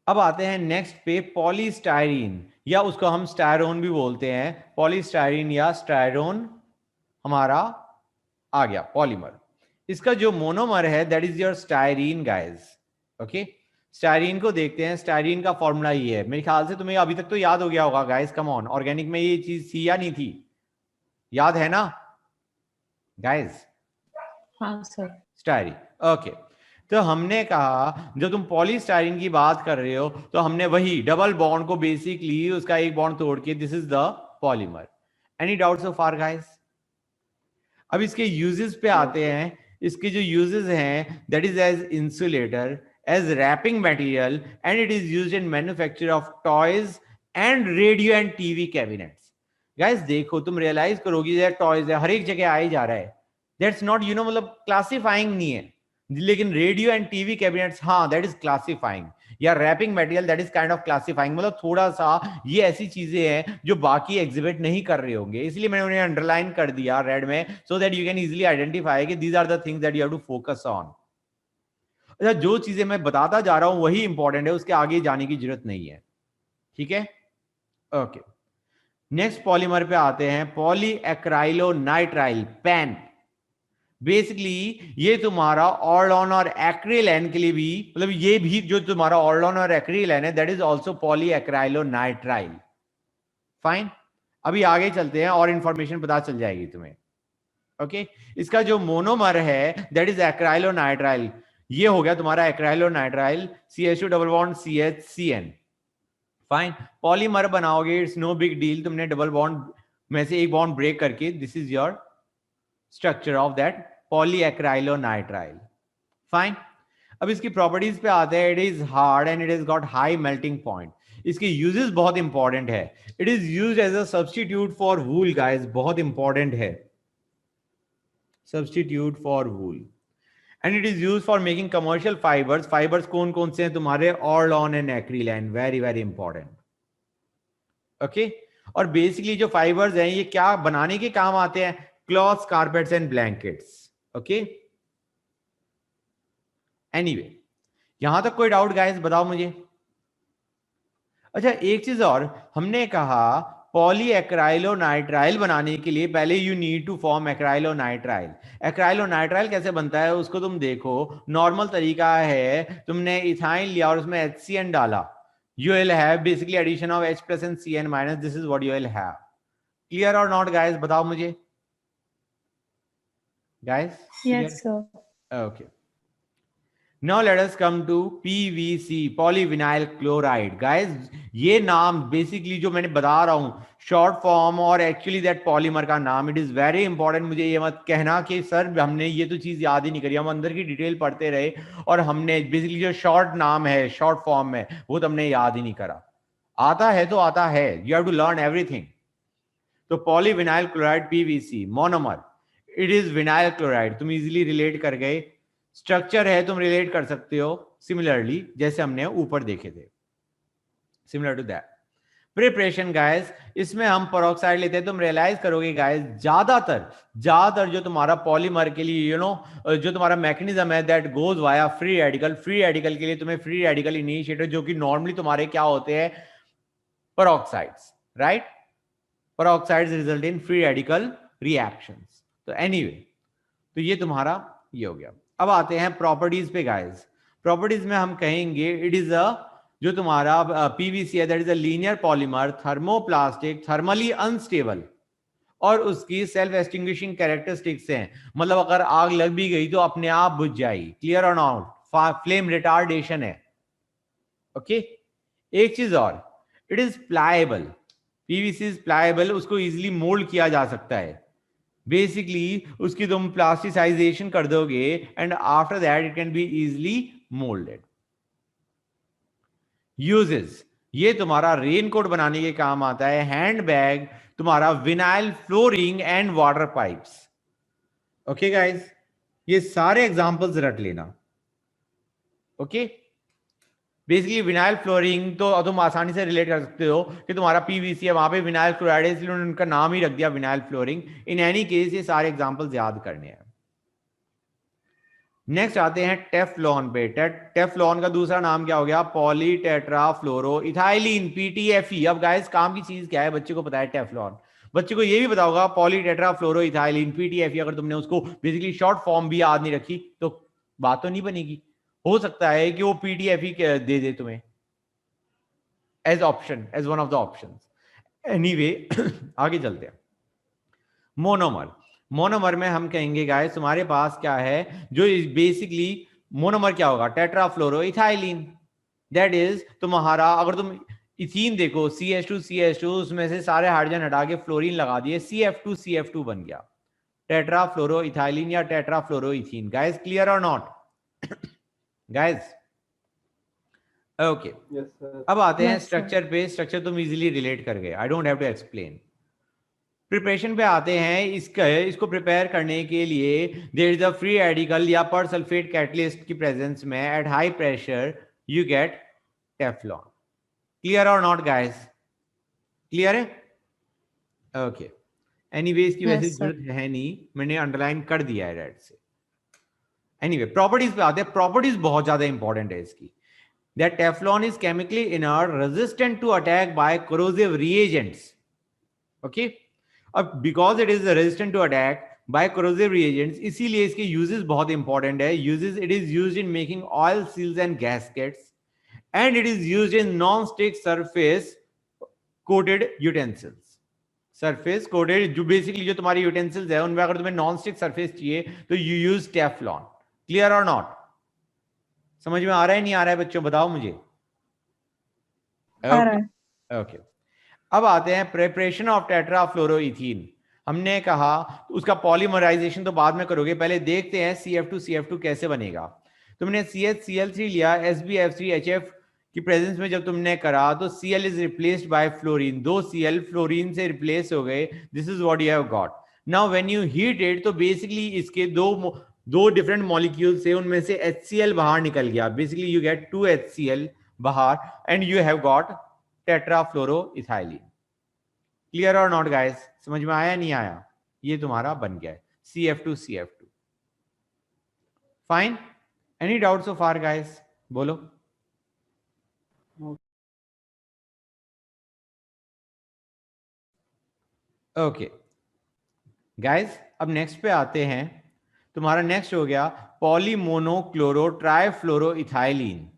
अब आते हैं नेक्स्ट पे, पॉलीस्टायरीन, या उसको हम स्टायरोन भी बोलते हैं। पॉलीस्टायरीन या स्टायरोन हमारा आ गया पॉलीमर। इसका जो मोनोमर है that is your styrene guys. Okay, styrene को देखते हैं। स्टायरीन का फॉर्मूला ये है, मेरे ख्याल से तुम्हें अभी तक तो याद हो गया होगा गाइस। कम ऑन, ऑर्गेनिक में ये चीज थी या नहीं थी? याद है ना गाइस? हाँ सर। Styrene, okay. तो हमने कहा जब तुम पॉलीस्टायरीन की बात कर रहे हो तो हमने वही डबल बॉन्ड को बेसिकली उसका एक बॉन्ड तोड़ के, this is the polymer. Any doubt so far guys? अब इसके यूजेस पे आते हैं। इसके जो यूजेस हैं that is as insulator, as wrapping material, and it is used in manufacture of toys and radio and TV cabinets. Guys देखो, तुम रियलाइज करोगे टॉयज है हर एक जगह आ ही जा रहा है, दैट्स नॉट मतलब क्लासिफाइंग नहीं है। लेकिन रेडियो एंड टीवी कैबिनेट्स, हाँ दैट इज क्लासिफाइंग, या wrapping material that is kind of classifying. मतलब थोड़ा सा ये ऐसी चीजें हैं जो बाकी एग्जिबिट नहीं कर रहे होंगे, इसलिए मैंने उन्हें अंडरलाइन कर दिया रेड में, so that you can easily identify कि these are the things that you have to focus on. अच्छा, जो चीजें मैं बताता जा रहा हूं वही इंपॉर्टेंट है, उसके आगे जाने की जरूरत नहीं है, ठीक है? ओके, नेक्स्ट पॉलीमर पे आते हैं, पॉलीएक्राइलोनाइट्राइल, पैन। बेसिकली ये तुम्हारा ऑर्लॉन और एक्रिलेन के लिए भी, मतलब ये भी जो तुम्हारा ऑर्लॉन और एक्रिलेन है दैट इज आल्सो पॉलीएक्राइलोनाइट्राइल। फाइन, अभी आगे चलते हैं और इंफॉर्मेशन पता चल जाएगी तुम्हें। ओके, इसका जो मोनोमर है दैट इज एक्राइलोनाइट्राइल। ये हो गया तुम्हारा acrylonitrile, CH2 double bond CH CN। Fine, polymer बनाओगे, इट्स नो बिग डील, तुमने डबल बॉन्ड में से एक बॉन्ड ब्रेक करके, this is your structure of that polyacrylonitrile. Fine, अब इसकी प्रॉपर्टीज पे आते हैं। It is hard and it is got high melting point. इसके यूजेस बहुत इंपॉर्टेंट है। It is used as a substitute for wool guys, बहुत इंपॉर्टेंट है, substitute for wool. And it is used for making commercial fibres. Fibres कौन कौन से हैं तुम्हारे? Orlon and Acrilan, very very important. Okay, और बेसिकली जो फाइबर्स हैं ये क्या बनाने के काम आते हैं? Clothes, carpets and blankets. Okay, anyway, यहां तक कोई डाउट गाइस? बताओ मुझे। अच्छा, एक चीज और, हमने कहा पॉलीएक्राइलोनाइट्राइल बनाने के लिए पहले you need to form acrylonitrile. Acrylonitrile कैसे बनता है उसको तुम देखो। नॉर्मल तरीका है, तुमने इथाइन लिया और उसमें HCN डाला, you will have basically addition of H plus and CN minus, this is what you will have. Clear or not guys? बताओ मुझे guys, clear? Yes, sir. Okay, now let us come to PVC, polyvinyl chloride guys। ये नाम basically जो मैंने बता रहा हूं short form और एक्चुअली दैट पॉलीमर का नाम, इट इज वेरी इंपॉर्टेंट। मुझे ये मत कहना कि सर हमने ये तो चीज याद ही नहीं करी, हम अंदर की डिटेल पढ़ते रहे और हमने बेसिकली जो शॉर्ट नाम है शॉर्ट फॉर्म में वो तो हमने याद ही नहीं करा। आता है तो आता है, you have to learn everything. तो polyvinyl chloride PVC monomer, it is vinyl chloride, तुम इजीली रिलेट कर गए। स्ट्रक्चर है, तुम रिलेट कर सकते हो सिमिलरली जैसे हमने ऊपर देखे थे, similar to that. Preparation guys, इसमें हम पेरोक्साइड लेते हैं। तुम रियलाइज करोगे गाइस ज्यादातर जो तुम्हारा पॉलीमर के लिए जो तुम्हारा मैकेनिज्म है that goes via free radical. Free radical के लिए तुम्हें फ्री रेडिकल इनिशिएटर, जो कि नॉर्मली तुम्हारे क्या होते हैं? Peroxides, right? Peroxides result in free radical reactions. तो एनीवे, तो ये तुम्हारा ये हो गया। अब आते हैं प्रॉपर्टीज पे गाइस। प्रॉपर्टीज में हम कहेंगे इट इज अ, जो तुम्हारा PVC है that is a linear polymer, thermoplastic, thermally unstable, और उसकी सेल्फ एक्सटिंग्विशिंग कैरेक्टरिस्टिक्स हैं, मतलब अगर आग लग भी गई तो अपने आप बुझ जाएगी। क्लियर और नॉट? फ्लेम रिटार्डेशन है। ओके, एक चीज और, इट इज प्लाएबल। PVC इज प्लाएबल, उसको इजीली मोल्ड किया जा सकता है। बेसिकली उसकी तुम प्लास्टिसाइजेशन कर दोगे and after that it can be easily moulded. Uses, ये तुम्हारा रेनकोट बनाने के काम आता है, हैंड बैग, तुम्हारा vinyl flooring and water pipes. Okay guys, ये सारे एग्जांपल्स रट लेना। ओके, बेसिकली विनाइल फ्लोरिंग तो तुम आसानी से रिलेट कर सकते हो कि तुम्हारा PVC है, वहां पे विनाइल क्लोराइड है, इसलिए उन्होंने उनका नाम ही रख दिया विनाइल फ्लोरिंग। इन एनी केस ये सारे एग्जांपल्स याद करने हैं। नेक्स्ट आते हैं टेफ्लॉन पे। टेफ्लॉन का दूसरा नाम क्या हो गया? पॉलीटेट्राफ्लोरोइथाइलीन, PTFE। अब गाइस काम की चीज क्या है? बच्चे को पता है टेफ्लॉन, बच्चे को ये भी पता होगा पॉलीटेट्राफ्लोरोइथाइलीन, PTFE। अगर तुमने उसको बेसिकली शॉर्ट फॉर्म भी याद नहीं रखी तो बात तो नहीं बनेगी। हो सकता है कि वो PTFE दे दे तुम्हें as option, as one of the options. Anyway, आगे चलते हैं। मोनोमर, मोनोमर में हम कहेंगे गाइस तुम्हारे पास क्या है? जो बेसिकली मोनोमर क्या होगा? टेट्राफ्लोरोइथाइलीन। दैट इज तुम्हारा, अगर तुम इथीन देखो, CH2 उसमें से सारे हाइड्रोजन हटा के फ्लोरीन लगा दिए, CF2 बन गया टेट्राफ्लोरोइथाइलीन या टेट्राफ्लोरोइथीन। गाइस क्लियर और not guys? Okay, Yes, sir. अब आते हैं Yes, sir. स्ट्रक्चर पे। स्ट्रक्चर तुम इजीली रिलेट कर गए, I don't have to explain. Preparation पे आते हैं। इसको प्रिपेयर करने के लिए there is a free radical या पर सल्फेट कैटलिस्ट की प्रेजेंस में at high pressure you get Teflon. Clear और नॉट गाइस? क्लियर है? ओके, एनीवे इसकी Yes, वैसे sir. जरूरत है नहीं, मैंने अंडरलाइन कर दिया है रेड से। एनीवे, प्रॉपर्टीज पे आते हैं। प्रॉपर्टीज बहुत ज्यादा इंपॉर्टेंट है इसकी। That Teflon is chemically inert, resistant to attack by corrosive reagents. Okay, अब because it is resistant to attack by corrosive reagents, इसीलिए इसके यूजेस बहुत इंपॉर्टेंट है। Uses, it is used in making oil seals and gaskets and it is used in non stick surface coated utensils. Surface coated, जो basically जो तुम्हारी utensils है उनमें अगर तुम्हें नॉन स्टिक सरफेस चाहिए तो यू यूज टेफ्लॉन। क्लियर और नॉट? आ रहा है। समझ में आ रहा है नहीं आ रहा है बच्चों? बताओ मुझे। आ रहा है। ओके, अब आते हैं प्रिपरेशन ऑफ टेट्राफ्लोरोइथीन। हमने कहा उसका पॉलीमराइजेशन तो बाद में करोगे, पहले देखते हैं CF2 कैसे बनेगा। तुमने CH Cl3 लिया, SbF3HF की प्रेजेंस में जब तुमने करा तो Cl is replaced by fluorine, 2 Cl fluorine से रिप्लेस हो गए, this is what you have got. Now when you heat it तो बेसिकली इसके दो डिफरेंट मॉलिक्यूल से उनमें से HCl बाहर निकल गया, बेसिकली यू गेट 2 HCl बाहर and you have got tetrafluoroethylene. Clear और नॉट गाइस, समझ में आया नहीं आया? ये तुम्हारा बन गया है CF2 fine. Any doubt so far guys, बोलो। ओके गाइस, अब नेक्स्ट पे आते हैं। तुम्हारा नेक्स्ट हो गया polymonochloro trifluoroethylene,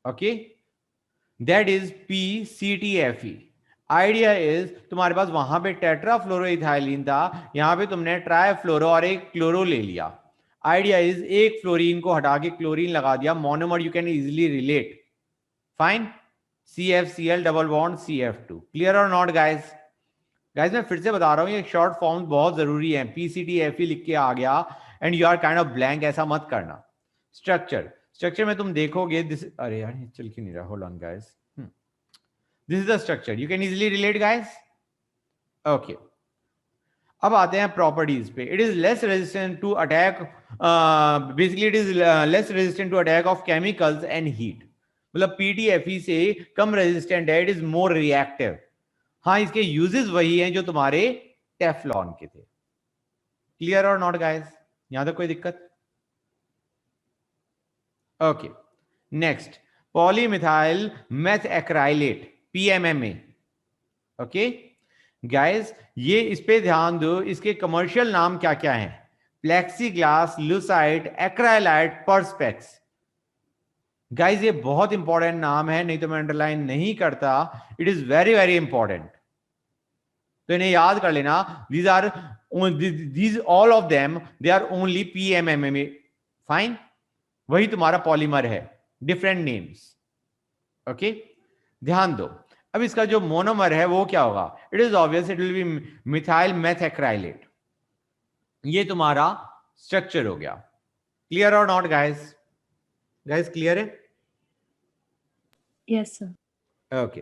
okay, that is PCTFE। Idea is तुम्हारे पास वहां पे टेट्राफ्लोरोइथाइलिन था, यहां पे तुमने ट्राइफ्लोरो और एक क्लोरो ले लिया। आइडिया इज एक फ्लोरीन को हटा के क्लोरीन लगा दिया, monomer you can easily relate, fine. CFCl double bond CF2। Clear और नॉट गाइस? गाइस मैं फिर से बता रहा हूं, ये शॉर्ट फॉर्म बहुत जरूरी है। PCTFE लिख के आ गया and you are kind of blank, ऐसा मत करना। स्ट्रक्चर में तुम देखोगे दिस, अरे यार ये चल क्यों नहीं रहा, hold on guys, this is the structure, you can easily relate guys. Okay, अब आते हैं प्रॉपर्टीज पे। It is less resistant to attack, basically it is less resistant to attack of chemicals and heat, मतलब PTFE से कम resistant है, it is more reactive. हाँ, इसके यूजेस वही हैं जो तुम्हारे टेफ्लॉन के थे। क्लियर और नॉट गाइस, यहां तक कोई दिक्कत? Okay, next polymethyl methacrylate, PMMA। Okay guys, ये इस पे ध्यान दो, इसके कमर्शियल नाम क्या क्या हैं? Plexiglas, Lucite, Acrylite, Perspex. Guys ये बहुत इंपॉर्टेंट नाम है, नहीं तो मैं अंडरलाइन नहीं करता, it is very very important, तो इन्हें याद कर लेना। these all of them they are only PMMA, fine. वही तुम्हारा पॉलीमर है, डिफरेंट नेम्स, ओके। ध्यान दो, अब इसका जो मोनोमर है वो क्या होगा? It is obvious, it will be methyl methacrylate. ये तुम्हारा स्ट्रक्चर हो गया। क्लियर और नॉट गाइस? गाइस क्लियर है? Yes, sir. ओके,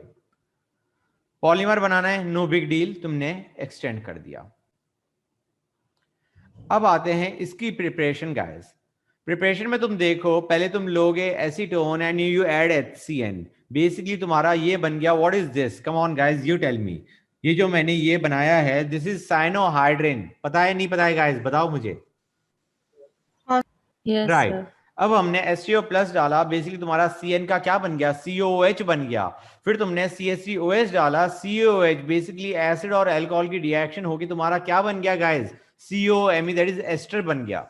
पॉलीमर बनाना है, नो बिग डील, तुमने एक्सटेंड कर दिया। अब आते हैं इसकी प्रिपरेशन गाइस। प्रिपरेशन में तुम देखो, पहले तुम लोगे acetone and you add HCN, basically तुम्हारा ये बन गया, what is this? Come on guys, you tell me. ये जो मैंने ये बनाया है, दिस इज साइनोहाइड्रिन, पता है नहीं पता है गाइस? बताओ मुझे। Yes, right, sir. अब हमने HCO प्लस डाला, बेसिकली तुम्हारा CN का क्या बन गया? COOH बन गया। फिर तुमने CH3OH डाला, COOH बेसिकली एसिड और अल्कोहल की रिएक्शन होगी, तुम्हारा क्या बन गया guys? COMe, that is ester बन गया।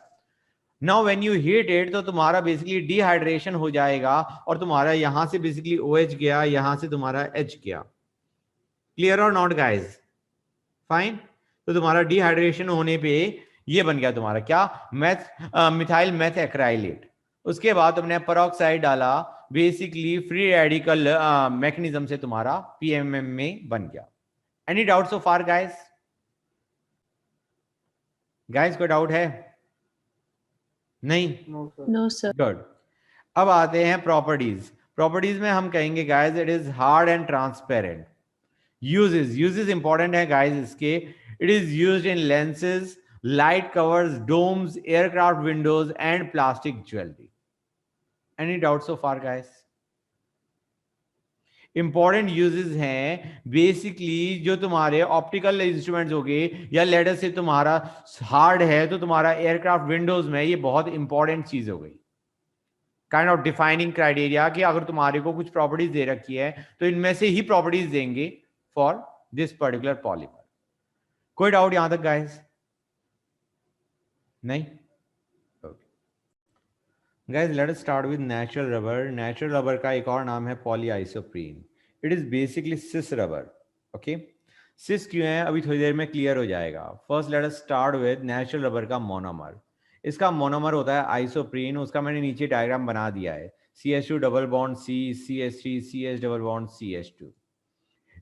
Now when you heat it तो तुम्हारा बेसिकली डिहाइड्रेशन हो जाएगा और तुम्हारा यहां से बेसिकली OH गया, यहां से तुम्हारा H गया। क्लियर और नॉट गाइस? फाइन, तो तुम्हारा डिहाइड्रेशन होने पे ये बन गया तुम्हारा क्या? Methyl methacrylate. उसके बाद तुमने पेरोक्साइड डाला, बेसिकली फ्री रेडिकल मैकेनिज्म से तुम्हारा PMMA बन गया। Any doubt so far guys? Guys कोई डाउट है? नहीं? No, sir. No, sir. Good. अब आते हैं प्रॉपर्टीज में हम कहेंगे guys it is hard and transparent. Uses important है गाइस इसके। It is used in lenses, light covers, domes, aircraft windows and plastic jewellery. Any doubt so far guys? Important uses हैं basically, जो तुम्हारे optical instruments हो गए, या later से तुम्हारा हार्ड है तो तुम्हारा एयरक्राफ्ट विंडोज में, ये बहुत इंपॉर्टेंट चीज हो गई, काइंड ऑफ डिफाइनिंग क्राइटेरिया, कि अगर तुम्हारे को कुछ प्रॉपर्टीज दे रखी है तो इनमें से ही प्रॉपर्टीज देंगे फॉर दिस पर्टिकुलर पॉलीमर। कोई डाउट यहां तक गाइस? नहीं? Guys let us start with natural rubber. Natural rubber का एक और नाम है polyisoprene. It is basically cis rubber. Okay, cis क्यों है अभी थोड़ी देर में क्लियर हो जाएगा। First let us start with natural rubber का मोनोमर। इसका मोनोमर होता है आइसोप्रीन, उसका मैंने नीचे डायग्राम बना दिया है। CH2 double bond C, CH3 CH double bond CH2।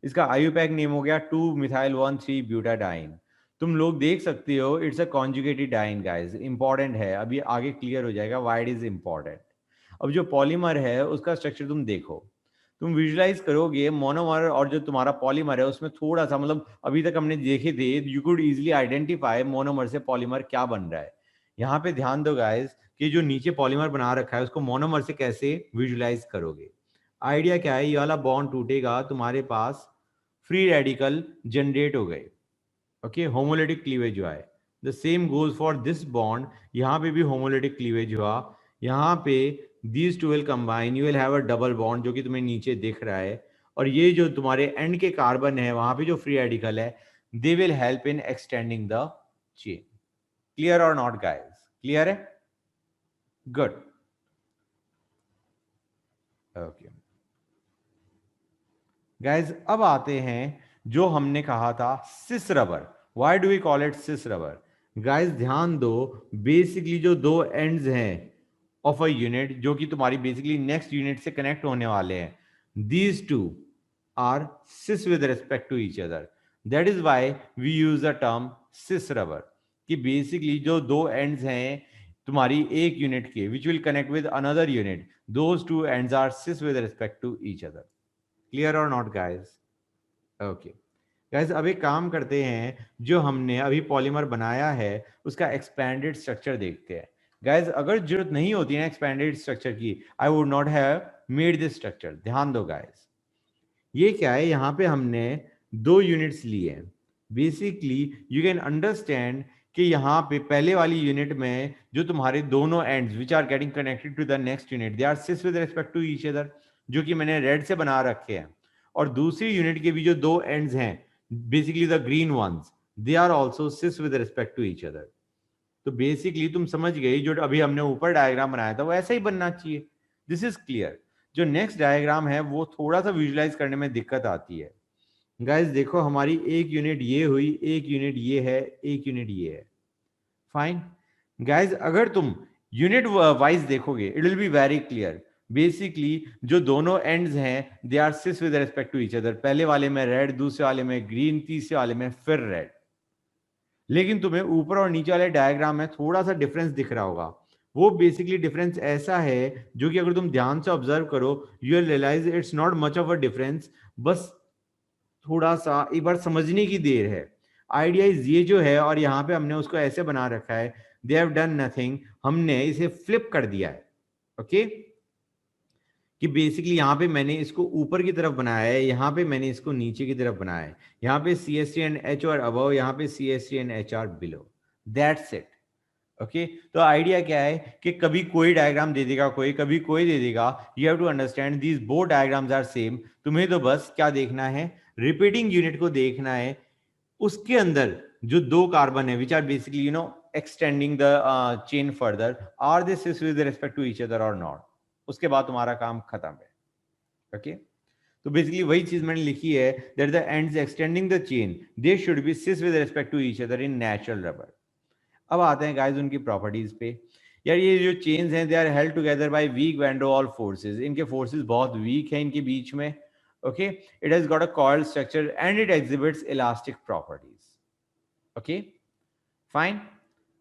इसका आईयूपैक नेम हो गया 2-methyl-1,3-butadiene। तुम लोग देख सकते हो it's a conjugated diene guys, important है, अभी आगे क्लियर हो जाएगा व्हाई इट इज इंपॉर्टेंट। अब जो पॉलीमर है उसका स्ट्रक्चर तुम देखो, तुम विजुलाइज करोगे मोनोमर और जो तुम्हारा पॉलीमर है उसमें थोड़ा सा, मतलब अभी तक हमने देखे थे, you could easily identify monomer से पॉलीमर क्या बन रहा है। यहाँ पे ध्यान दो गाइस कि जो नीचे पॉलीमर बना रखा है उसको मोनोमर से कैसे विजुलाइज करोगे। आइडिया क्या है, ये वाला बॉन्ड टूटेगा, तुम्हारे पास फ्री रेडिकल जनरेट हो गए, ओके, होमोलिटिक क्लीवेज हुआ है। The same goes for this bond, यहाँ पे भी होमोलिटिक क्लीवेज हुआ, यहाँ पे these two will combine, you will have a double bond जो कि तुम्हें नीचे दिख रहा है, और ये जो तुम्हारे एंड के कार्बन है वहां पे जो फ्री रेडिकल है they will help in extending the chain. Clear or not guys? Clear है? Good. Okay. Guys अब आते हैं जो हमने कहा था cis rubber. Why do we call it cis rubber? Guys ध्यान दो, बेसिकली जो दो एंड्स हैं ऑफ अ यूनिट जो कि तुम्हारी बेसिकली नेक्स्ट यूनिट से कनेक्ट होने वाले हैं, these two are cis with respect to each other, that is why we use the term cis rubber, कि बेसिकली जो दो एंड्स हैं तुम्हारी एक यूनिट के which will connect with another unit, those two ends are cis with respect to each other. Clear और not guys? Okay guys अब एक काम करते हैं, जो हमने अभी पॉलीमर बनाया है उसका एक्सपैंडेड स्ट्रक्चर देखते हैं। गाइस अगर जरूरत नहीं होती है एक्सपैंडेड स्ट्रक्चर की, I would not have made this structure. ध्यान दो गाइस, ये क्या है, यहाँ पे हमने दो यूनिट्स लिए हैं। बेसिकली यू कैन अंडरस्टैंड कि यहाँ पे पहले वाली यूनिट में जो तुम्हारे दोनों ends which are getting connected to the next unit, they are cis with respect to each other, जो कि मैंने रेड से बना रखे हैं। और दूसरी यूनिट के भी जो दो एंड्स हैं, basically the green ones, they are also cis with respect to each other. तो बेसिकली तुम समझ गए, जो अभी हमने ऊपर डायग्राम बनाया था वो ऐसा ही बनना चाहिए। This is clear. जो नेक्स्ट डायग्राम है वो थोड़ा सा विजुलाइज करने में दिक्कत आती है। गाइस देखो हमारी एक यूनिट ये हुई, एक यूनिट ये है, एक यूनिट ये है, फाइन। गाइस अगर तुम यूनिट वाइज देखोगे it will be very clear. Basically जो दोनों एंड्स हैं they are cis with respect to each other, पहले वाले में रेड, दूसरे वाले में ग्रीन, तीसरे वाले में फिर रेड। लेकिन तुम्हें ऊपर और नीचे वाले डायग्राम में थोड़ा सा डिफरेंस दिख रहा होगा। वो बेसिकली डिफरेंस ऐसा है जो कि अगर तुम ध्यान से ऑब्जर्व करो you will realise it's not much of a difference, बस थोड़ा सा एक बार समझने की देर है। आइडिया इज ये जो है, और यहाँ पे हमने उसको ऐसे बना रखा है, दे हैव डन नथिंग, हमने इसे फ्लिप कर दिया है, ओके कि बेसिकली यहाँ पे मैंने इसको ऊपर की तरफ बनाया है, यहाँ पे मैंने इसको नीचे की तरफ बनाया है। यहाँ पे CH3 and H are above, यहाँ पे CH3 and H are below, that's it. Okay तो आइडिया क्या है कि कभी कोई डायग्राम दे देगा, कोई कभी कोई दे देगा, you have to understand these both diagrams are same. तुम्हें तो बस क्या देखना है, रिपीटिंग यूनिट को देखना है, उसके अंदर जो दो कार्बन है which are basically you know extending the chain further, are they cis with respect to each other और नॉट, उसके बाद तुम्हारा काम खत्म है। ओके तो बेसिकली वही चीज मैंने लिखी है, that the ends extending the chain they should be cis with respect to each other in natural rubber. अब आते हैं गाइस उनकी प्रॉपर्टीज पे। यार ये जो चेन्स हैं they are held together by weak van der Waals forces, इनके फोर्सेस बहुत वीक हैं इनके बीच में। Okay it has got a coiled structure and it exhibits elastic properties. Okay fine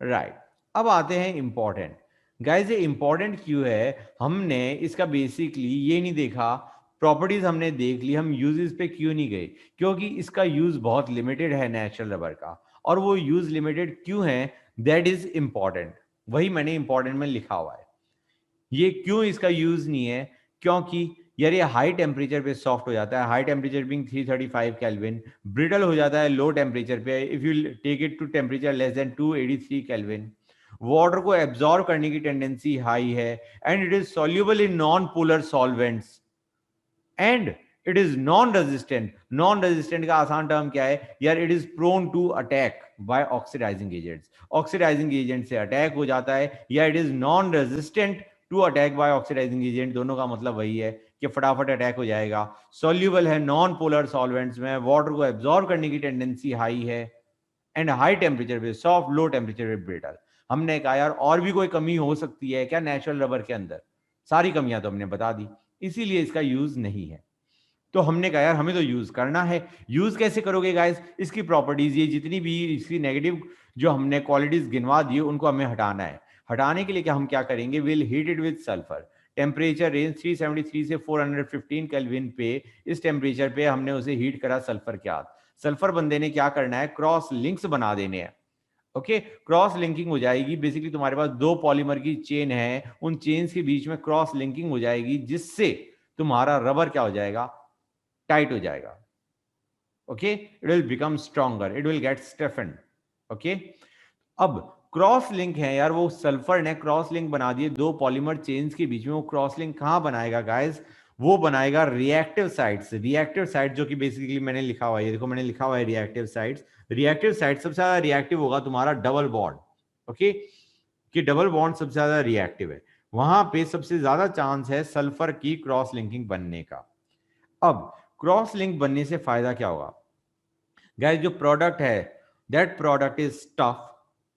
right. अब आते हैं इंपॉर्टेंट। गाइस ये इंपॉर्टेंट क्यों है, हमने इसका बेसिकली ये नहीं देखा, प्रॉपर्टीज हमने देख ली, हम यूजेस पे क्यों नहीं गए, क्योंकि इसका यूज बहुत लिमिटेड है नेचुरल रबर का। और वो यूज लिमिटेड क्यों है, दैट इज इंपॉर्टेंट, वही मैंने इंपॉर्टेंट में लिखा हुआ है। ये क्यों इसका यूज नहीं है, क्योंकि यार ये हाई टेम्परेचर पे सॉफ्ट हो जाता है, high temperature being 335 kelvin, brittle हो जाता है लो टेम्परेचर पे if you take it to temperature less than 283 kelvin, water को एब्जॉर्ब करने की टेंडेंसी हाई है, and it is soluble in non polar solvents, and it is non resistant. Non resistant का आसान टर्म क्या है यार, it is prone to attack by oxidising agents, oxidising agent से अटैक हो जाता है, या it is non resistant to attack by oxidising agent, दोनों का मतलब वही है कि फटाफट अटैक हो जाएगा। सॉल्युबल है नॉन पोलर सॉल्वेंट्स में, वाटर को एब्जॉर्ब करने की टेंडेंसी हाई है, एंड हाई टेम्परेचर पे सॉफ्ट, लो टेम्परेचर पे ब्रिटल। हमने कहा यार और भी कोई कमी हो सकती है क्या नेचुरल रबर के अंदर, सारी कमियां तो हमने बता दी, इसीलिए इसका यूज नहीं है। तो हमने कहा यार हमें तो यूज करना है। यूज कैसे करोगे गाइस? इसकी प्रॉपर्टीज, ये जितनी भी इसकी नेगेटिव जो हमने क्वालिटीज गिनवा दी उनको हमें हटाना है। हटाने के लिए क्या हम क्या करेंगे? Will heat it with sulphur. Temperature range 373 से 415 केल्विन पे, इस टेम्परेचर पे हमने उसे हीट करा सल्फर के साथ। सल्फर बंदे ने क्या करना है? क्रॉस लिंक्स बना देने हैं। ओके, क्रॉस लिंकिंग हो जाएगी। बेसिकली तुम्हारे पास दो पॉलीमर की चेन है, उन चेन्स के बीच में क्रॉस लिंकिंग हो जाएगी, जिससे तुम्हारा रबर क्या हो जाएगा? टाइट हो जाएगा। Okay, it will become stronger, it will get stiffened. Okay, अब क्रॉस लिंक है यार, वो सल्फर ने क्रॉस लिंक बना दिए दो पॉलीमर चेन्स के बीच में। वो क्रॉस लिंक कहां बनाएगा गाइस? वो बनाएगा रिएक्टिव साइट्स। रिएक्टिव साइट जो कि बेसिकली मैंने लिखा हुआ है, देखो मैंने लिखा हुआ है रिएक्टिव साइट्स। रिएक्टिव साइट सबसे ज्यादा रिएक्टिव होगा तुम्हारा डबल बॉन्ड। ओके, कि डबल बॉन्ड सबसे ज्यादा रिएक्टिव है, वहां पे सबसे ज्यादा चांस है सल्फर की क्रॉस लिंकिंग बनने का। अब क्रॉस लिंक बनने से फायदा क्या होगा गाइस? जो प्रोडक्ट है, that product is tough,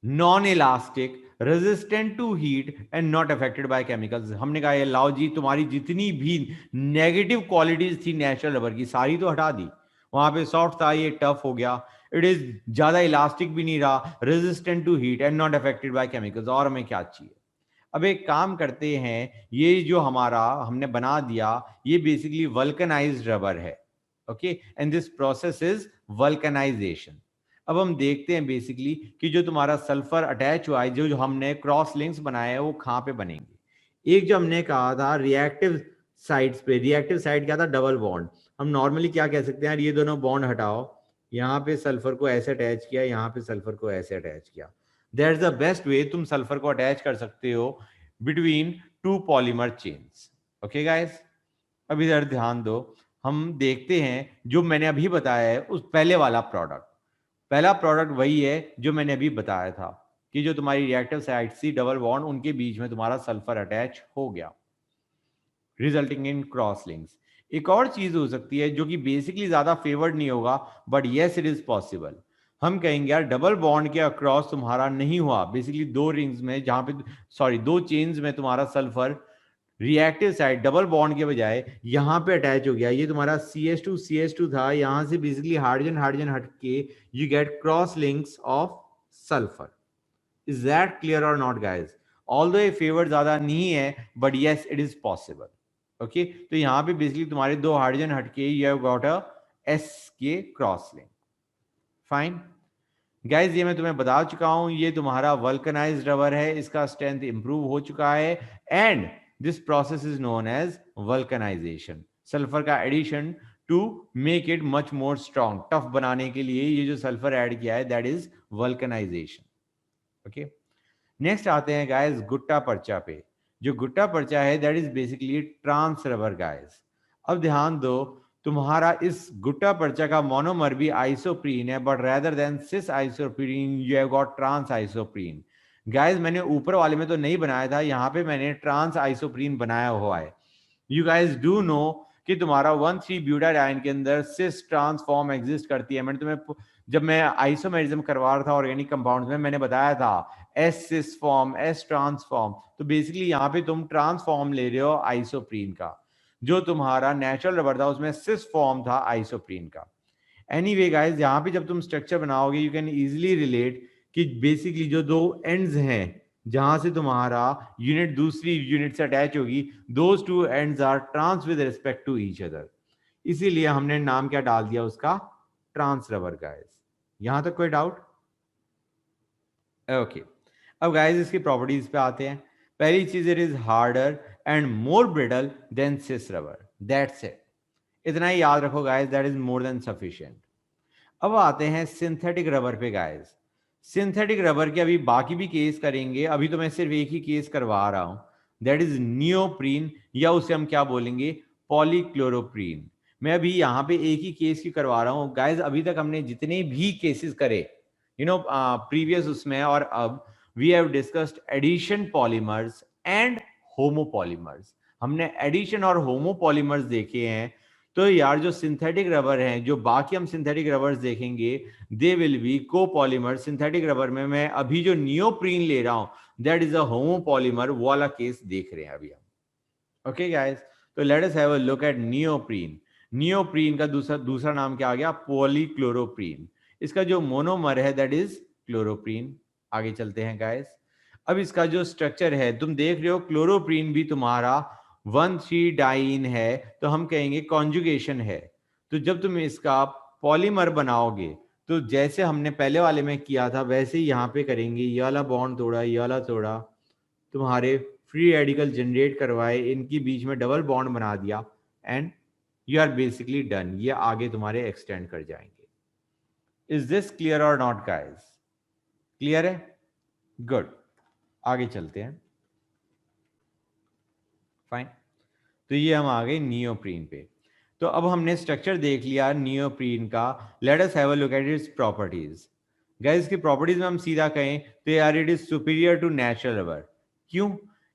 non elastic, resistant to heat and not affected by chemicals. हमने कहा ये लाओ जी, तुम्हारी जितनी भी नेगेटिव क्वालिटीज थी नेचुरल रबर की सारी तो हटा दी। वहां पे सॉफ्ट था, ये टफ हो गया। इट इज ज्यादा इलास्टिक भी नहीं रहा, resistant to heat and not affected by chemicals. और हमें क्या चाहिए? अब एक काम करते हैं, ये जो हमारा हमने बना दिया, ये बेसिकली वल्कनाइज्ड रबर है। Okay, and this process is vulcanisation. अब हम देखते हैं बेसिकली कि जो तुम्हारा सल्फर अटैच हुआ है, जो हमने क्रॉस लिंक्स बनाए हैं, वो कहां पे बनेंगे? एक जो हमने कहा था रिएक्टिव साइड्स पे, रिएक्टिव साइड क्या था? Double bond. हम नॉर्मली क्या कह सकते हैं? ये दोनों बॉन्ड हटाओ, यहाँ पे सल्फर को ऐसे अटैच किया, यहाँ पे सल्फर को ऐसे अटैच किया। दैट्स द बेस्ट वे तुम सल्फर को अटैच कर सकते हो between two polymer chains. Okay guys, अब इधर ध्यान दो। हम देखते हैं जो मैंने अभी बताया है उस पहले वाला प्रोडक्ट। पहला प्रोडक्ट वही है जो मैंने अभी बताया था कि जो तुम्हारी reactive side C double bond, उनके बीच में तुम्हारा सल्फर अटैच हो गया, रिजल्टिंग इन क्रॉस लिंक्स। एक और चीज हो सकती है जो कि बेसिकली ज्यादा फेवर्ड नहीं होगा, but yes it is possible. हम कहेंगे यार डबल बॉन्ड के अक्रॉस तुम्हारा नहीं हुआ, बेसिकली दो रिंग्स में जहां पे, सॉरी दो चेन्स में तुम्हारा sulphur reactive side double bond के बजाय यहां पे अटैच हो गया। ये तुम्हारा CH2 था, यहां से बेसिकली हाइड्रोजन हाइड्रोजन हट के you get cross links of sulphur. Is that clear और नॉट गाइस? ऑल्दो ये फेवर ज्यादा नहीं है, but yes it is possible. Okay, तो यहां पे बेसिकली तुम्हारे दो हाइड्रोजन हटके you have got a S के क्रॉस लिंक। फाइन गाइज, ये मैं तुम्हें बता चुका हूं, ये तुम्हारा वल्कनाइज्ड रबर है, इसका स्ट्रेंथ इंप्रूव हो चुका है, and this process is known as vulcanisation. Sulphur का addition to make it much more strong, tough बनाने के लिए ये जो सल्फर ऐड किया है, that is vulcanisation. Okay, next आते हैं गाइज गुट्टा पर्चा पे। जो गुट्टा पर्चा है that is basically trans rubber guys. अब ध्यान दो, तुम्हारा इस गुट्टा पर्चा का मोनोमर भी आइसोप्रीन है, but rather than cis isoprene you have got trans isoprene. Guys मैंने ऊपर वाले में तो नहीं बनाया था, यहाँ पे मैंने ट्रांस आइसोप्रीन बनाया हुआ है। यू गाइज डू नो कि तुम्हारा 1,3-ब्यूटाडाइन के अंदर सिस ट्रांसफॉर्म एग्जिस्ट करती है। मैंने तुम्हें जब मैं आइसोमेरिज्म करवा रहा था ऑर्गेनिक कंपाउंड्स में, मैंने बताया था S cis form, S transform. तो बेसिकली यहाँ पे तुम ट्रांसफॉर्म ले रहे हो आइसोप्रीन का। जो तुम्हारा नेचुरल रबर था उसमें सिस फॉर्म था आइसोप्रीन का। एनीवे गाइस, यहाँ पे जब तुम स्ट्रक्चर बनाओगे यू कैन इजिली रिलेट कि बेसिकली जो दो एंड्स हैं जहां से तुम्हारा यूनिट दूसरी यूनिट से अटैच होगी, those two ends are trans with respect to each other. इसीलिए हमने नाम क्या डाल दिया उसका? Trans rubber guys. यहां तक कोई डाउट? ओके, अब गाइस इसकी प्रॉपर्टीज पे आते हैं। पहली चीज, it is harder and more brittle than cis rubber, that's it. इतना ही याद रखो guys, that is more than sufficient. अब आते हैं सिंथेटिक रबर पे गाइस। सिंथेटिक रबर के अभी बाकी भी केस करेंगे, अभी तो मैं सिर्फ एक ही केस करवा रहा हूं, दैट इज नियोप्रीन, या उसे हम क्या बोलेंगे? पॉलीक्लोरोप्रीन। मैं अभी यहाँ पे एक ही केस की करवा रहा हूँ गाइस। अभी तक हमने जितने भी केसेस करे प्रीवियस उसमें और अब, we have discussed addition polymers and homopolymers. हमने एडिशन और होमोपॉलीमर्स देखे हैं। तो यार जो सिंथेटिक रबर हैं, जो बाकी हम सिंथेटिक रबर्स देखेंगे, they will be copolymer. Synthetic rubber में मैं अभी जो नियोप्रीन ले रहा हूं, दैट इज अ होमोपॉलीमर वाला केस देख रहे हैं अभी हम। ओके गाइस, तो late us have a look eight neoprene. Neoprene का दूसरा नाम क्या आ गया? पॉलीक्लोरोप्रीन। इसका जो मोनोमर है दैट इज क्लोरोप्रीन। आगे चलते हैं गाइस। अब इसका जो स्ट्रक्चर है तुम देख रहे हो, क्लोरोप्रीन भी तुम्हारा 1,3 डाइन है, तो हम कहेंगे कॉन्जुगेशन है। तो जब तुम इसका पॉलीमर बनाओगे तो जैसे हमने पहले वाले में किया था वैसे ही यहाँ पे करेंगे। ये वाला बॉन्ड तोड़ा, ये वाला तोड़ा, तुम्हारे फ्री रेडिकल जनरेट करवाए, इनकी बीच में डबल बॉन्ड बना दिया and you are basically done. ये आगे तुम्हारे एक्सटेंड कर जाएंगे। इज दिस क्लियर और नॉट गाइस? क्लियर है? गुड। आगे चलते हैं। फाइन। तो ये हम आ गए नियोप्रीन पे। तो अब हमने स्ट्रक्चर देख लिया नियोप्रीन का। Let us have a look at its properties. Guys की प्रॉपर्टीज में हम सीधा कहें तो यार it is superior to natural rubber. क्यों?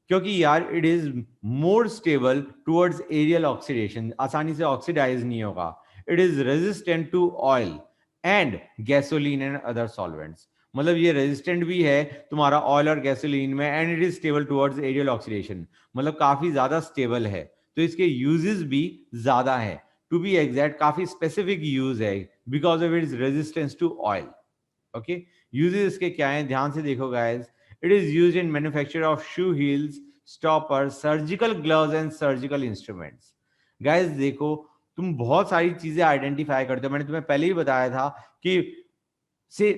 क्योंकि यार it is more stable towards aerial oxidation, आसानी से ऑक्सीडाइज नहीं होगा। It is resistant to oil and gasoline and other solvents. मतलब ये रेजिस्टेंट भी है तुम्हारा ऑयल और गैसोलीन में, and it is stable towards aerial oxidation, मतलब काफी ज्यादा स्टेबल है। तो इसके यूजेस भी ज्यादा है। टू बी एग्जैक्ट काफी स्पेसिफिक यूज है because of its resistance to oil. Okay, uses इसके क्या हैं ध्यान से देखो guys. It is used in manufacture of shoe heels, stopper, surgical gloves and surgical instruments. Guys देखो, तुम बहुत सारी चीजें आइडेंटिफाई करते हो। मैंने तुम्हें पहले ही बताया था कि से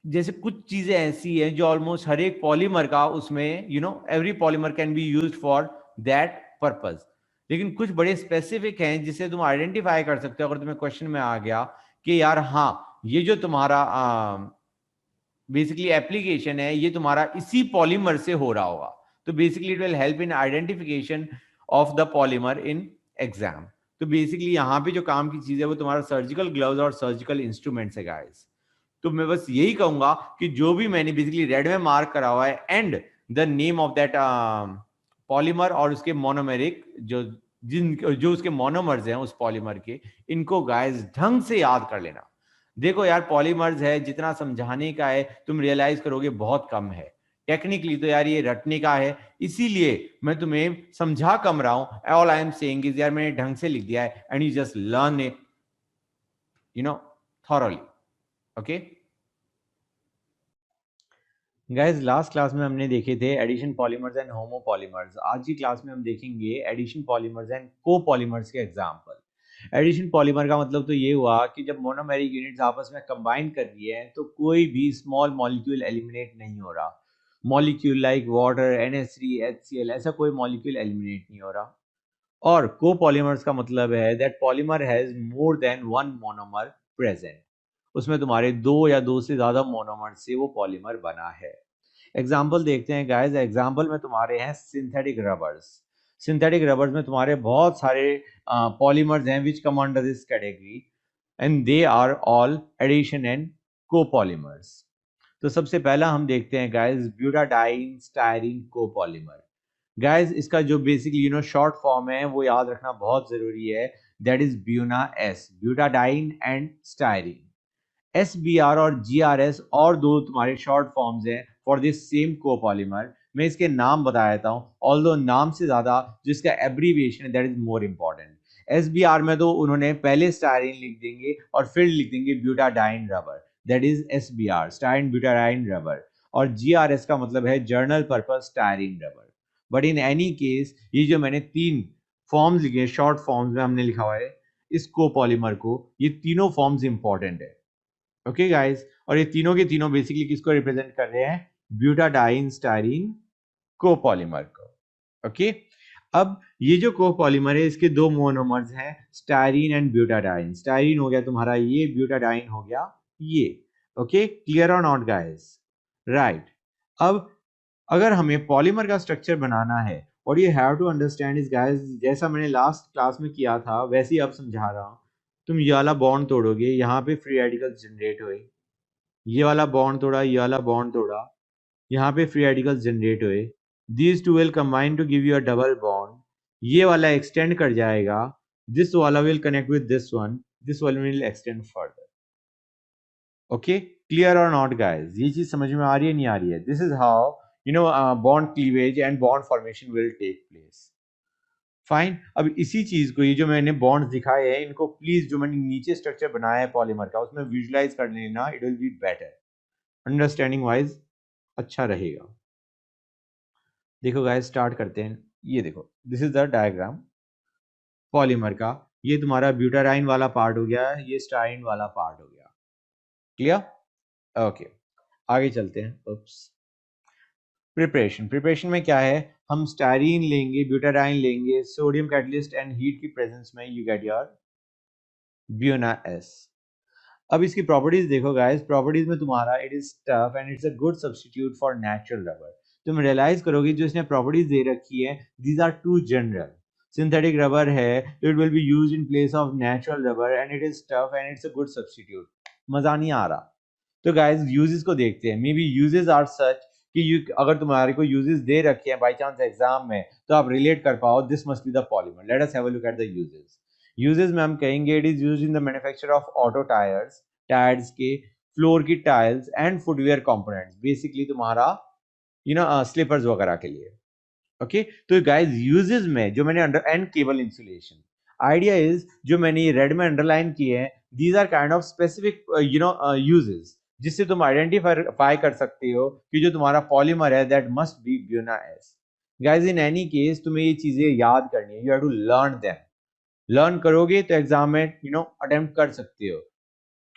जैसे कुछ चीजें ऐसी हैं जो ऑलमोस्ट हर एक पॉलीमर का उसमें every polymer can be used for that purpose. लेकिन कुछ बड़े स्पेसिफिक हैं जिसे तुम आइडेंटिफाई कर सकते हो अगर तुम्हें क्वेश्चन में आ गया कि यार हाँ ये जो तुम्हारा बेसिकली एप्लीकेशन है ये तुम्हारा इसी पॉलीमर से हो रहा होगा। तो basically it will help in identification of the polymer in exam. तो बेसिकली यहाँ पे जो काम की चीज है वो तुम्हारा सर्जिकल ग्लव्स और सर्जिकल इंस्ट्रूमेंट्स है गाइस। तो मैं बस यही कहूंगा कि जो भी मैंने बेसिकली रेड में मार्क करा हुआ है and the name of that polymer और उसके मोनोमेरिक जो उसके मोनोमर्स हैं उस पॉलीमर के, इनको गाइस ढंग से याद कर लेना। देखो यार पॉलीमर्स है, जितना समझाने का है तुम रियलाइज करोगे बहुत कम है। टेक्निकली तो यार ये रटने का है, इसीलिए मैं तुम्हें समझा कम रहा हूं। All I am saying is यार मैंने ढंग से लिख दिया है and you just learn it thoroughly. Okay guys, last class में हमने देखे थे एडिशन पॉलीमर्स एंड होमोपॉलीमर्स। आज की क्लास में हम देखेंगे एडिशन पॉलीमर्स एंड कोपॉलीमर्स के एग्जांपल। एडिशन पॉलीमर का मतलब तो ये हुआ कि जब मोनोमेरिक यूनिट्स आपस में कंबाइन कर रही है तो कोई भी स्मॉल मॉलिक्यूल एलिमिनेट नहीं हो रहा। Molecule like water, NH3, HCl, ऐसा कोई मॉलिक्यूल एलिमिनेट नहीं हो रहा। और कोपॉलीमर्स का मतलब है that polymer has more than one monomer present. उसमें तुम्हारे दो या दो से ज्यादा मोनोमर से वो पॉलीमर बना है। एग्जाम्पल देखते हैं गाइस। एग्जाम्पल में तुम्हारे हैं सिंथेटिक रबर्स। सिंथेटिक रबर्स में तुम्हारे बहुत सारे पॉलीमर्स हैं which come under this category and they are all addition and copolymers. तो सबसे पहला हम देखते हैं guys butadiene styrene copolymer. Guys इसका जो बेसिकली शॉर्ट फॉर्म है वो याद रखना बहुत जरूरी है, that is Buena S, butadiene and styrene. SBR और GRS और दो तुम्हारे शॉर्ट फॉर्म्स हैं फॉर दिस सेम कोपॉलीमर। मैं इसके नाम बता देता हूं, ऑल्दो नाम से ज्यादा जिसका एब्रीविएशन है that is more important. SBR में तो उन्होंने पहले स्टायरीन लिख देंगे और फिर लिख देंगे butadiene rubber, that is SBR, styrene butadiene rubber. और GRS का मतलब है journal purpose styrene rubber. But in any case ये जो मैंने तीन फॉर्म्स लिखे शॉर्ट फॉर्म्स में हमने लिखा हुआ है इस कोपॉलीमर को, ये तीनों फॉर्म्स इंपॉर्टेंट है। ओके गाइस, और ये तीनों के तीनों बेसिकली किसको रिप्रेजेंट कर रहे हैं? ब्यूटाडाइन स्टायरीन कोपॉलीमर को। ओके अब ये जो कोपॉलीमर है इसके दो मोनोमर्स हैं, स्टायरीन एंड ब्यूटाडाइन। स्टायरीन हो गया तुम्हारा ये, ब्यूटाडाइन हो गया ये। ओके क्लियर और नॉट गाइस? राइट। अब अगर हमें पॉलीमर का स्ट्रक्चर बनाना है और ये have to understand is guys, जैसा मैंने लास्ट क्लास में किया था वैसे ही अब समझा रहा हूं। तुम ये वाला बॉन्ड तोड़ोगे, यहाँ पे फ्री रेडिकल्स जनरेट हुए, ये वाला बॉन्ड तोड़ा, ये वाला बॉन्ड तोड़ा, यहाँ पे फ्री रेडिकल्स जनरेट हुए, these two will combine to give you a double bond. ये वाला एक्सटेंड कर जाएगा, दिस वाला will connect with this one, this one will extend further. Okay clear और नॉट गाइस? ये चीज समझ में आ रही है नहीं आ रही है? This is how bond cleavage and bond formation will take place. Fine. अब इसी चीज को, ये जो मैंने बॉन्ड्स दिखाए हैं, इनको प्लीज जो मैंने नीचे स्ट्रक्चर बनाया है पॉलीमर का, उसमें विजुलाइज कर लेना, it will be better, understanding wise अच्छा रहेगा। देखो गाइस, स्टार्ट करते हैं। ये देखो, this is the diagram polymer का। ये तुम्हारा ब्यूटाराइन वाला पार्ट हो गया, ये स्टाइन वाला पार्ट हो गया। क्लियर? ओके, आगे चलते हैं। उप्स, प्रिपरेशन में क्या है, हम स्टाइरीन लेंगे, ब्यूटाराइन लेंगे, सोडियम कैटलिस्ट एंड हीट की प्रेजेंस में you get your Buna S. अब इसकी प्रॉपर्टीज देखो गाइस, प्रॉपर्टीज में तुम्हारा it is tough and it's a good substitute for natural rubber. तुम रियलाइज करोगे जो इसने प्रॉपर्टीज दे रखी है, these are too general. Synthetic rubber है तो it will be used in place of natural rubber and it is tough and it's a good substitute. मजा नहीं आ रहा। तो गाइस यूजेस को देखते हैं। Maybe uses are such कि अगर तुम्हारे को यूजेस दे रखे हैं बाय चांस एग्जाम में, तो आप रिलेट कर पाओ, this must be the polymer. Late us have a look at the uses. Uses में हम कहेंगे it is used in the manufacture of auto tyres, tyres के, फ्लोर की tiles and footwear components, basically तुम्हारा slippers वगैरह के लिए। Okay तो गाइस यूजेस में जो मैंने under and cable insulation, idea is जो मैंने ये रेड में अंडरलाइन किए हैं, these are kind of specific uses, जिससे तुम आइडेंटिफाई कर सकते हो कि जो तुम्हारा पॉलीमर है that must be Buna S. Guys in any case तुम्हें ये चीजें याद करनी है, you have to learn them. Learn करोगे तो एग्जाम में अटेम्प्ट कर सकते हो,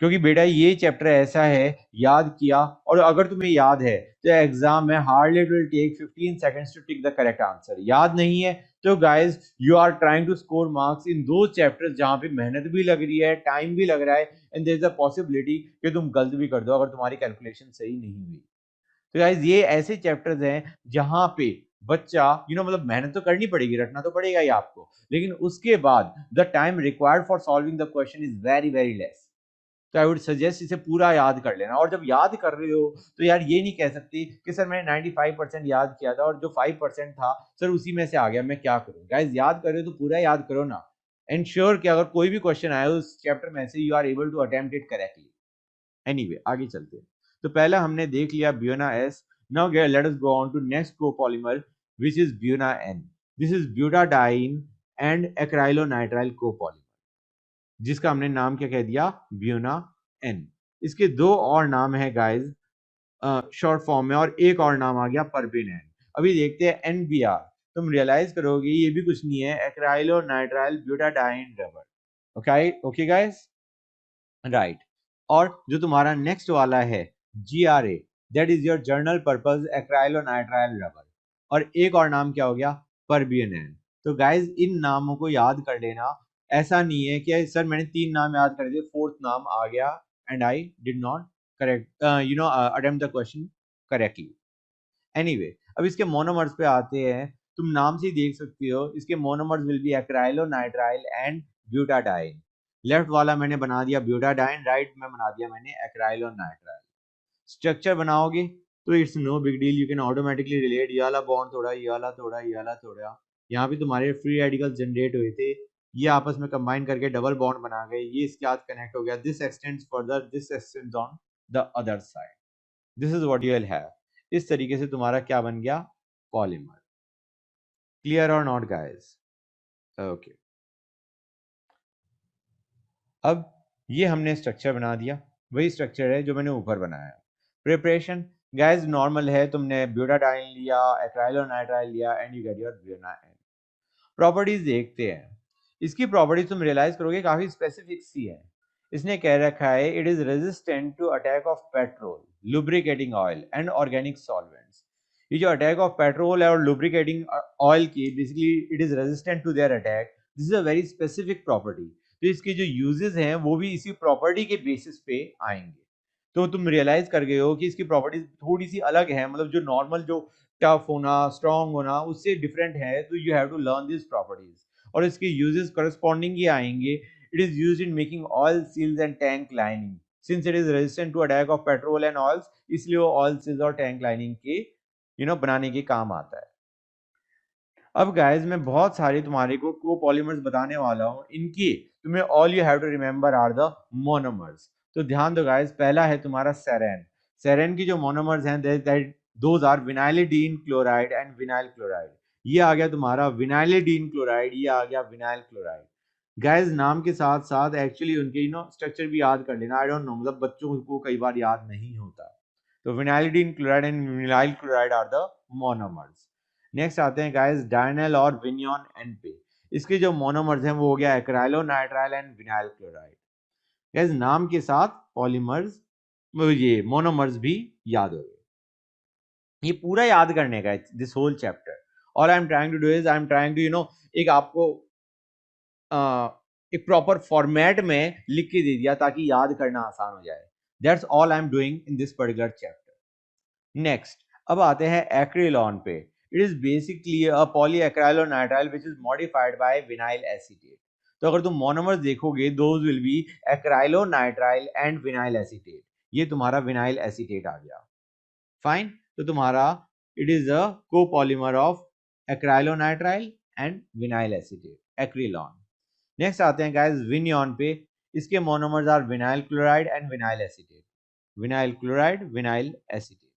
क्योंकि बेटा ये चैप्टर ऐसा है, याद किया और अगर तुम्हें याद है तो एग्जाम में hardly it will take 15 seconds to tick the correct answer. याद नहीं है तो guys you are trying to score marks in दो चैप्टर्स जहां पे मेहनत भी लग रही है, टाइम भी लग रहा है, and there is a possibility कि तुम गलत भी कर दो अगर तुम्हारी कैलकुलेशन सही नहीं हुई। तो गाइस ये ऐसे चैप्टर्स हैं जहां पे बच्चा मतलब मेहनत तो करनी पड़ेगी, रटना तो पड़ेगा ही आपको, लेकिन उसके बाद the time required for solving the question is very very less. तो आई वुड सजेस्ट इसे पूरा याद कर लेना। और जब याद कर रहे हो तो यार ये नहीं कह सकती कि सर मैंने 95% याद किया था और जो 5% था सर उसी में से आ गया, मैं क्या करूं। गाइस याद कर रहे हो तो पूरा याद करो ना, एंश्योर कि अगर कोई भी क्वेश्चन आए उस चैप्टर में से you are able to attempt it correctly. Anyway आगे चलते हैं। तो पहला हमने देख लिया Buna S. Now let us go on to next copolymer which is Buna N. This is butadiene and acrylonitrile copolymer, जिसका हमने नाम क्या कह दिया, ब्यूना एन। इसके दो और नाम है गाइस शॉर्ट फॉर्म में, और एक और नाम आ गया परबिन एन। अभी देखते हैं एनबीआर। तुम रियलाइज करोगे ये भी कुछ नहीं है, acrylonitrile butadiene rubber. Okay okay guys, right. और जो तुम्हारा नेक्स्ट वाला है GRA, that is your general purpose acrylonitrile rubber, और एक और नाम क्या हो गया, परबियनेन। तो गाइस इन नामों को याद कर लेना। ऐसा नहीं है कि सर मैंने 3 नाम याद कर दिए, फोर्थ नाम आ गया and I did not correct attempt the question correctly. Anyway अब इसके मोनोमर्स पे आते हैं। तुम नाम से ही देख सकते हो इसके monomers will be acrylonitrile and butadiene. Left वाला मैंने बना दिया ब्यूटाडाइन, राइट में बना दिया मैंने एक्राइलोनाइट्राइल। स्ट्रक्चर बनाओगे तो it's no big deal, you can automatically relate, ये वाला बॉन्ड थोड़ा, ये वाला थोड़ा, ये वाला थोड़ा, यहाँ पे तुम्हारे फ्री रेडिकल्स जनरेट हुए थे, ये आपस में कंबाइन करके डबल बॉन्ड बना गए, ये इसके साथ कनेक्ट हो गया, this x tends further, this x tends on the other side, this is what you will have. इस तरीके से तुम्हारा क्या बन गया, पॉलीमर। क्लियर और नॉट गाइस? ओके, अब ये हमने स्ट्रक्चर बना दिया, वही स्ट्रक्चर है जो मैंने ऊपर बनाया। प्रिपरेशन गाइस नॉर्मल है, तुमने ब्यूटाडाइन लिया, एक्राइलोनाइट्राइल लिया and you get your Buna N. Properties देखते हैं। इसकी प्रॉपर्टीज तुम रियलाइज करोगे काफी स्पेसिफिक सी है। इसने कह रखा है it is resistant to attack of petrol, lubricating oil and organic solvents. ये जो अटैक ऑफ पेट्रोल है और लुब्रिकेटिंग ऑयल की, basically it is resistant to their attack. This is a very specific property. तो इसके जो यूजेस हैं वो भी इसी प्रॉपर्टी के बेसिस पे आएंगे। तो तुम रियलाइज कर गए हो कि इसकी प्रॉपर्टीज थोड़ी सी अलग है, मतलब जो नॉर्मल जो टफ होना, स्ट्रॉन्ग होना उससे डिफरेंट है, तो you have to learn this properties, और इसके यूजेस करस्पॉन्डिंग ही आएंगे। It is used in making oil seals and tank lining, since it is resistant to attack of petrol and oils, इसलिए वो ऑयल सील्स और tank lining के बनाने के काम आता है। अब गाइस मैं बहुत सारे तुम्हारे को कोपॉलीमर्स बताने वाला हूँ, इनकी तुम्हें all you have to remember are the monomers. तो ध्यान दो गाइस, पहला है तुम्हारा सेरेन। सेरेन की जो मोनोमर्स हैं those are vinylidene chloride and vinyl chloride. ये आ गया तुम्हारा विनाइलिडीन क्लोराइड, ये आ गया विनाइल क्लोराइड। गाइस नाम के साथ साथ एक्चुअली उनके स्ट्रक्चर भी याद कर लेना। आई डोंट नो, मतलब बच्चों को कई बार याद नहीं होता। तो vinylidene chloride and vinyl chloride are the monomers. Next आते हैं गाइस डायनेल और विनियन एन पे। इसके जो मोनोमर्स हैं वो हो गया acrylonitrile and vinyl chloride. Guys नाम के साथ पॉलीमर्स, ये मोनोमर्स भी याद हो गए। ये पूरा याद करने का है this whole chapter. All I am trying to do is I am trying to एक आपको एक प्रॉपर फॉर्मेट में लिख के दे दिया ताकि याद करना आसान हो जाए। That's all I am doing in this particular chapter. Next अब आते हैं एक्रिलॉन पे। It is basically a polyacrylonitrile which is modified by vinyl acetate. तो अगर तुम मोनोमर्स देखोगे those will be acrylonitrile and vinyl acetate. ये तुम्हारा विनाइल एसीटेट आ गया। फाइन, तो तुम्हारा it is a copolymer of acrylonitrile and vinyl acetate, Acrilan. Next आते हैं गाइस विनियन पे। इसके monomers are vinyl chloride and vinyl acetate, vinyl chloride vinyl acetate.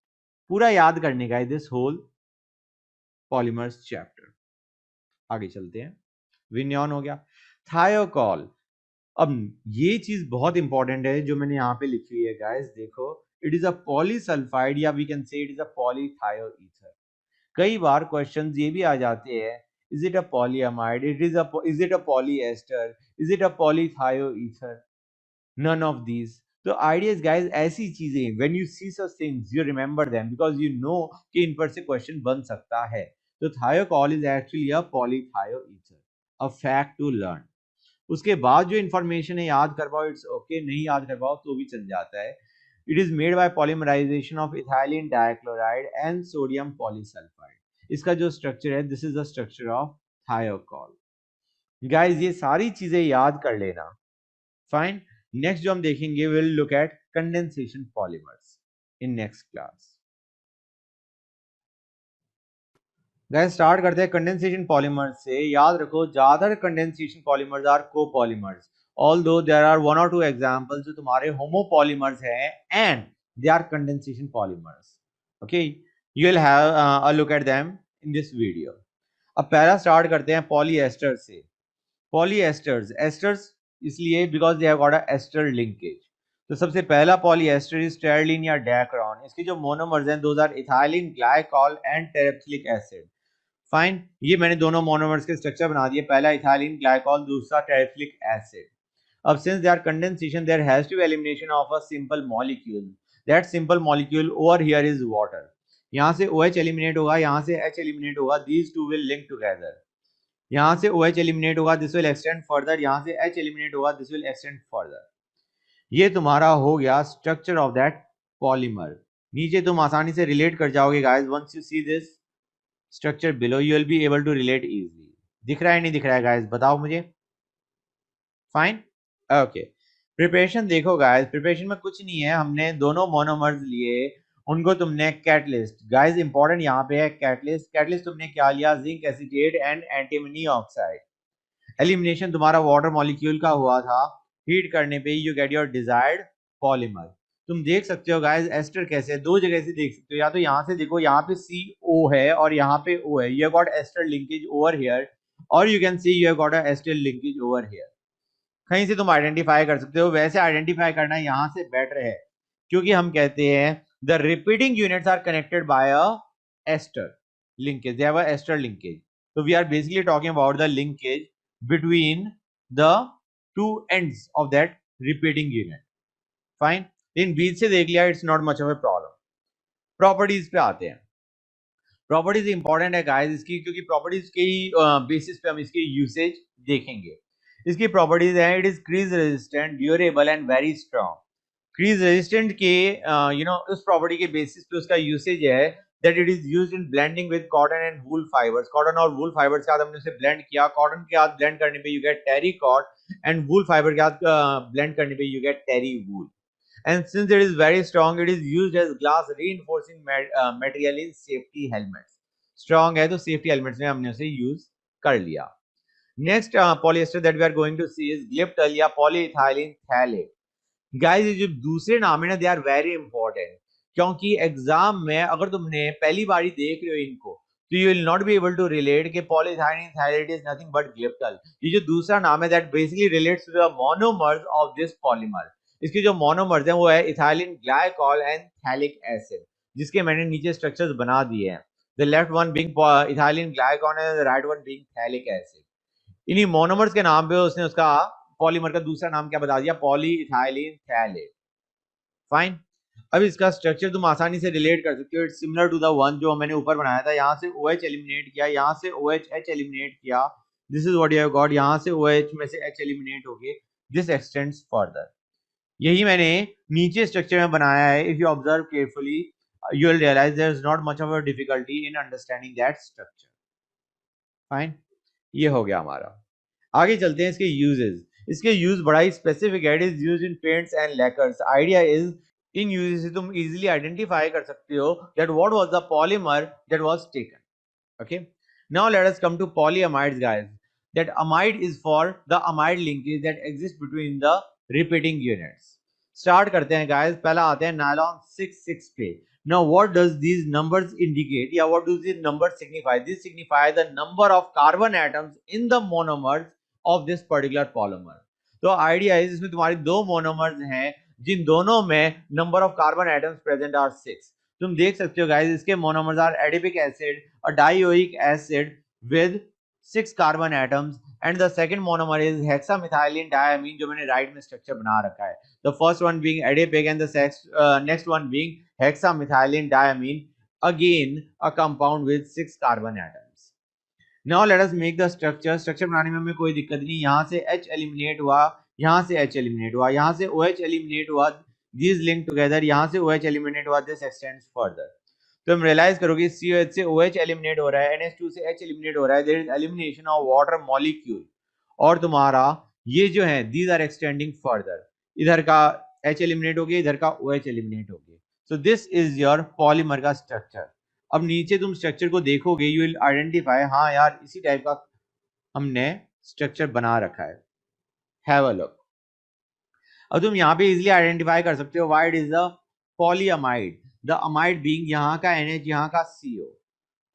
पूरा याद करने का है दिस होल पॉलीमर्स चैप्टर। आगे चलते हैं। विनियन हो गया। थायोकॉल, अब ये चीज बहुत इंपॉर्टेंट है जो मैंने यहाँ पे लिखी है गाइस, देखो इट इज अ पॉलीसल्फाइड या we can say it is a polythioether. कई बार क्वेश्चंस ये भी आ जाते हैं, is it a polyamide, is it a polyester, is it a polythioether, none of these. तो आइडियाज गाइस ऐसी चीजें when you see such things you remember them because you know कि इन पर से क्वेश्चन बन सकता है। तो Thiokol is actually a polythioether, a fact to learn. उसके बाद जो इंफॉर्मेशन है याद कर पाओ इट्स ओके, नहीं याद कर पाओ तो भी चल जाता है। It is made by polymerisation of ethylene dichloride and sodium polysulphide. इसका जो स्ट्रक्चर है this is the structure of Thiokol. Guys ये सारी चीजें याद कर लेना। फाइन, नेक्स्ट जो हम देखेंगे will look at condensation polymers in next class. Guys start करते हैं कंडेंसेशन पॉलीमर्स से। याद रखो ज्यादातर condensation polymers are copolymers, although there are one और टू एग्जांपल्स जो तुम्हारे होमोपॉलीमर्स हैं and they are condensation polymers. Okay, you will have a look at them in this video. अब पहला स्टार्ट करते हैं पॉलीएस्टर से। पॉलीएस्टर्स, एस्टर्स इसलिए because they have got a ester linkage. तो सबसे पहला पॉलीएस्टर इज स्टेरलिन या डैक्रोन। इसके जो मोनोमर्स हैं those are ethylene glycol and terephthalic acid. Fine, ये मैंने दोनों मोनोमर्स के स्ट्रक्चर बना दिए, पहला इथाइलिन ग्लाइकॉल, दूसरा टेरेफ्लिक एसिड। अब since they are condensation there has to be elimination of a simple molecule. That simple molecule over here is water. यहां से OH एलिमिनेट होगा, यहां से H एलिमिनेट होगा, these two will link together. यहां से OH eliminate होगा, this will extend further, यहां से H एलिमिनेट होगा, दिस विल एक्सटेंड फर्दर। ये तुम्हारा हो गया स्ट्रक्चर ऑफ दैट पॉलीमर। नीचे तुम आसानी से रिलेट कर जाओगे guys once you see this structure below you will be able to relate easily. दिख रहा है नहीं दिख रहा है गाइस, बताओ मुझे। Fine, okay. प्रिपरेशन देखो गाइस, प्रिपरेशन में कुछ नहीं है, हमने दोनों मोनोमर्स लिए, उनको तुमने कैटलिस्ट, गाइस इंपॉर्टेंट यहाँ पे है कैटलिस्ट। कैटलिस्ट तुमने क्या लिया, zinc acetate and antimony oxide. Elimination तुम्हारा वाटर मॉलिक्यूल का हुआ था, हीट करने पे you get your desired polymer. तुम देख सकते हो गाइस एस्टर कैसे, दो जगह से देख सकते हो, या तो यहाँ से देखो, यहाँ पे CO है और यहाँ पे O है, you have got ester linkage over here, और you can see you have got a ester linkage over here. कहीं से तुम आइडेंटिफाई कर सकते हो, वैसे आइडेंटिफाई करना यहाँ से बेटर है क्योंकि हम कहते हैं the repeating units are connected by a ester linkage, they have a ester linkage. So we are basically talking about the linkage between the two ends of that repeating unit. Fine, इन बीच से देख लिया, it's not much of a problem. Properties पे आते हैं। Properties important है guys इसकी, क्योंकि properties के बेसिस पे हम इसकी यूसेज देखेंगे। इसकी प्रॉपर्टीज है, it is crease resistant, durable and very strong. Crease resistant के उस प्रॉपर्टी के बेसिस पे उसका यूसेज है that it is used in blending with cotton and wool fibers. Cotton और वूल फाइबर के साथ हमने उसे ब्लेंड किया, कॉटन के साथ ब्लेंड करने पे you get terry cot and wool fibre के साथ ब्लेंड करने पे you get terry wool. And since it is very strong, it is used as glass reinforcing material in safety helmets. Strong है तो safety helmets में हमने उसे use कर लिया। Next polyester that we are going to see is glyptal या polyethylene phthalate. Guys ये जो दूसरे नाम है ना, they are very important, क्योंकि एग्जाम में अगर तुमने पहली बारी देख रहे हो इनको तो you will not be able to relate कि polyethylene thyroid is nothing but Glyptal. ये जो दूसरा नाम है that basically relates to the monomers of this polymer. इसके जो मोनोमर्स हैं वो है ethylene glycol and phthalic acid, जिसके मैंने नीचे स्ट्रक्चर्स बना दिए हैं। The left one being ethylene glycol and the right one being phthalic acid. इन्हीं मोनोमर्स के नाम पे उसने उसका पॉलीमर का दूसरा नाम क्या बता दिया, पॉलीइथाइलिन थैलेट। फाइन। अब इसका स्ट्रक्चर तुम आसानी से रिलेट कर सकते हो, it's similar to the one जो मैंने ऊपर बनाया था। यहाँ से OH एलिमिनेट किया, यहाँ से OH एलिमिनेट किया, this is what you have got. यहाँ से OH में से H एलिमिनेट हो गए, दिस एक्सटेंड्स फर्दर। यही मैंने नीचे स्ट्रक्चर में बनाया है। If you observe carefully you will realize there is not much of a difficulty in understanding that structure. Fine, ये हो गया हमारा। आगे चलते हैं इसके यूजेस। इसके यूज बड़ा ही स्पेसिफिक है, it is used in paints and lacquers. Idea is इन यूजेस से तुम इजीली आइडेंटिफाई कर सकते हो that what was the polymer that was taken. Okay, now let us come to polyamides guys. That amide is for the amide linkage that exist between the repeating units. Start करते हैं guys, पहला आते हैं nylon 6 पे। Now what does these numbers indicate? Yeah, what do these numbers signify? These signify the number of carbon atoms in the monomers of this particular polymer. तो idea है इसमें तुम्हारी दो मोनोमर्स हैं जिन दोनों में number of carbon atoms present are 6। तुम देख सकते हो गाइस, इसके मोनोमर्स आर एडिपिक एसिड और dioic acid with 6 carbon atoms, and the second monomer is hexamethylene diamine जो मैंने राइट में स्ट्रक्चर बना रखा है। The first one being adipic and the next one being hexamethylene diamine, again a compound with 6 carbon atoms. Now let us make the structure. Structure बनाने में हमें कोई दिक्कत नहीं। यहाँ से H eliminate हुआ, यहाँ से H eliminate हुआ, यहाँ से OH eliminate हुआ, these link together, यहाँ से OH eliminate हुआ, this extends further. तो हम realize करोगे COH से OH eliminate हो रहा है, NH2 से H eliminate हो रहा है, there is elimination of water molecule, और तुम्हारा ये जो है these are extending further, इधर का H eliminate हो गया, इधर का OH eliminate हो गया। So this is your polymer का स्ट्रक्चर। अब नीचे तुम स्ट्रक्चर को देखोगे, you will identify, हाँ यार इसी टाइप का हमने स्ट्रक्चर बना रखा है। Have a look. अब तुम यहाँ पे इजिली आइडेंटिफाई कर सकते हो why it is a polyamide, the amide being यहाँ का NH, यहाँ का CO,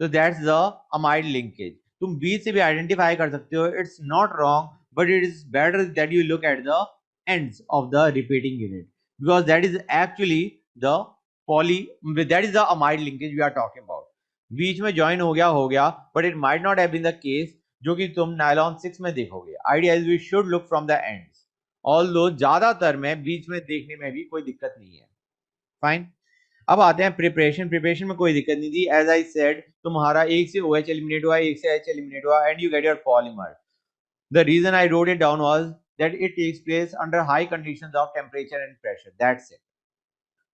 so that's the amide linkage. तुम बीच से भी आइडेंटिफाई कर सकते हो, it's not wrong, but it is better that you look at the ends of the repeating unit because that is actually the that is the amide linkage we are talking about. बीच में join हो गया, but it might not have been the case जो कि तुम nylon 6 में देखोगे। Idea is we should look from the ends, although ज्यादातर में बीच में देखने में भी कोई दिक्कत नहीं है। फाइन, अब आते हैं प्रिपरेशन। प्रिपरेशन में कोई दिक्कत नहीं थी, एज आई सेड तुम्हारा एक से OH एलिमिनेट हुआ, एक से H एलिमिनेट हुआ, and you get your polymer. The reason I wrote it down was that it takes place under high conditions of temperature and pressure, that's it.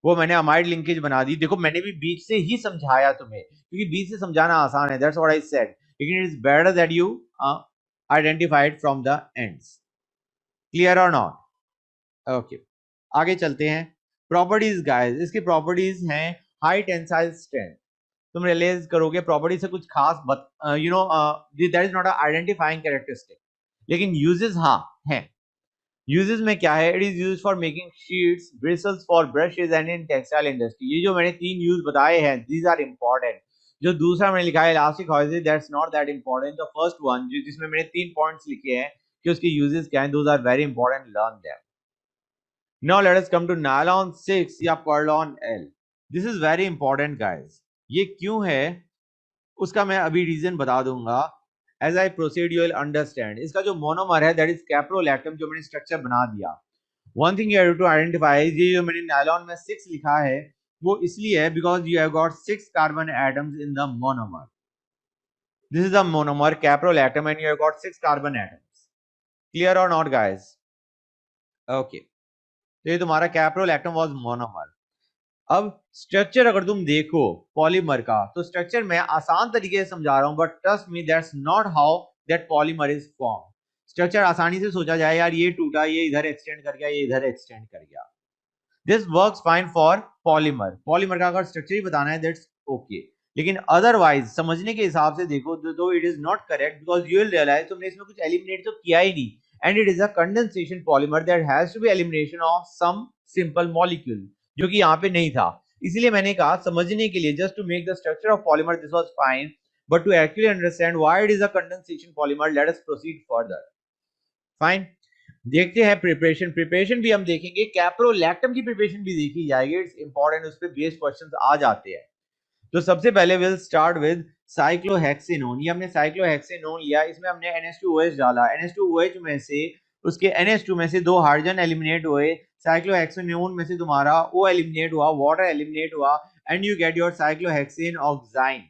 वो मैंने amide linkage बना दी। देखो मैंने भी बीच से ही समझाया तुम्हें, क्योंकि बीच से समझाना आसान है, दैट्स व्हाट आई सेड, लेकिन it is better that you identify it from the ends. Clear और नॉट? ओके, आगे चलते हैं। प्रॉपर्टीज गाइस, इसकी प्रॉपर्टीज हैं हाई टेंसाइल स्ट्रेंथ। तुम रियलाइज करोगे प्रॉपर्टी से कुछ खास that is not a identifying characteristic, लेकिन यूजेस हाँ हैं। यूजेस में क्या है, it is used for making sheets, bristles for brushes and in textile industry. ये जो मैंने 3 यूज बताए हैं, दीज आर इंपॉर्टेंट। जो दूसरा मैंने लिखा है elastic hosiery, that's not that important. The first one जिसमें मैंने 3 पॉइंट्स लिखे हैं कि उसके यूजेस क्या हैं, those are very important, learn them. Now let us come to nylon 6 या perlon L। This is very important guys. ये क्यों है उसका मैं अभी रीजन बता दूंगा। As I proceed, you will understand. इसका जो मोनोमर है that is caprolactam, जो मैंने स्ट्रक्चर बना दिया। One thing you have to identify, ये जो मैंने नायलॉन में 6 लिखा है वो इसलिए है because you have got 6 carbon atoms in the monomer. This is the monomer caprolactam and you have got 6 carbon atoms. Clear or not, guys? Okay. तो ये तुम्हारा caprolactam was monomer. अब स्ट्रक्चर अगर तुम देखो पॉलीमर का, तो स्ट्रक्चर मैं आसान तरीके से समझा रहा हूं, but trust me that's not how that polymer is form. Structure आसानी से सोचा जाए यार ये टूटा, ये इधर एक्सटेंड कर गया, ये इधर एक्सटेंड कर गया, this works fine for polymer. Polymer का अगर स्ट्रक्चर ही बताना है दैट्स ओके, लेकिन अदरवाइज समझने के हिसाब से देखो तो it is not correct because you will realize तुमने इसमें कुछ एलिमिनेट तो किया ही नहीं, and it is a condensation polymer that has to be elimination of some simple molecule, जो कि यहाँ पे नहीं था। इसलिए मैंने कहा समझने के लिए just to make the structure of polymer this was fine, but to actually understand why it is a condensation polymer, let us proceed further. Fine. देखते हैं प्रिपरेशन भी हम देखेंगे, कैप्रोलैक्टम की प्रिपरेशन भी देखी जाएगी, इट्स इंपॉर्टेंट, उस पे बेस्ड क्वेश्चंस आ जाते हैं। तो सबसे पहले विल स्टार्ट विद साइक्लोहेक्सेनोन। ये हमने साइक्लोहेक्सेनोन लिया, इसमें हमने NH2OH डाला, NH2OH में से उसके NH2 में से 2 हाइड्रोजन एलिमिनेट हुए, साइक्लोहेक्सेनोन में से तुम्हारा O एलिमिनेट हुआ, वाटर एलिमिनेट हुआ, and you get your cyclohexane oxime.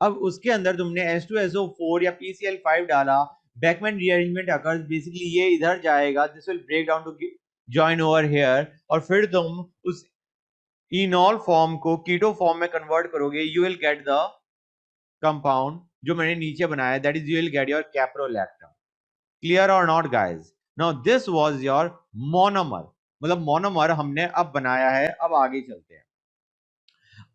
अब उसके अंदर तुमने H2SO4 या PCl5 डाला, बैकमैन रीअरेंजमेंट अकर्स, बेसिकली ये इधर जाएगा, this will break down to join over here, और फिर तुम उस इनॉल फॉर्म को कीटो फॉर्म में कन्वर्ट करोगे, you will get the compound जो मैंने नीचे बनाया, that is you will get your caprolactam. Clear और not guys? Now this was your monomer, मतलब मोनोमर हमने अब बनाया है। अब आगे चलते हैं।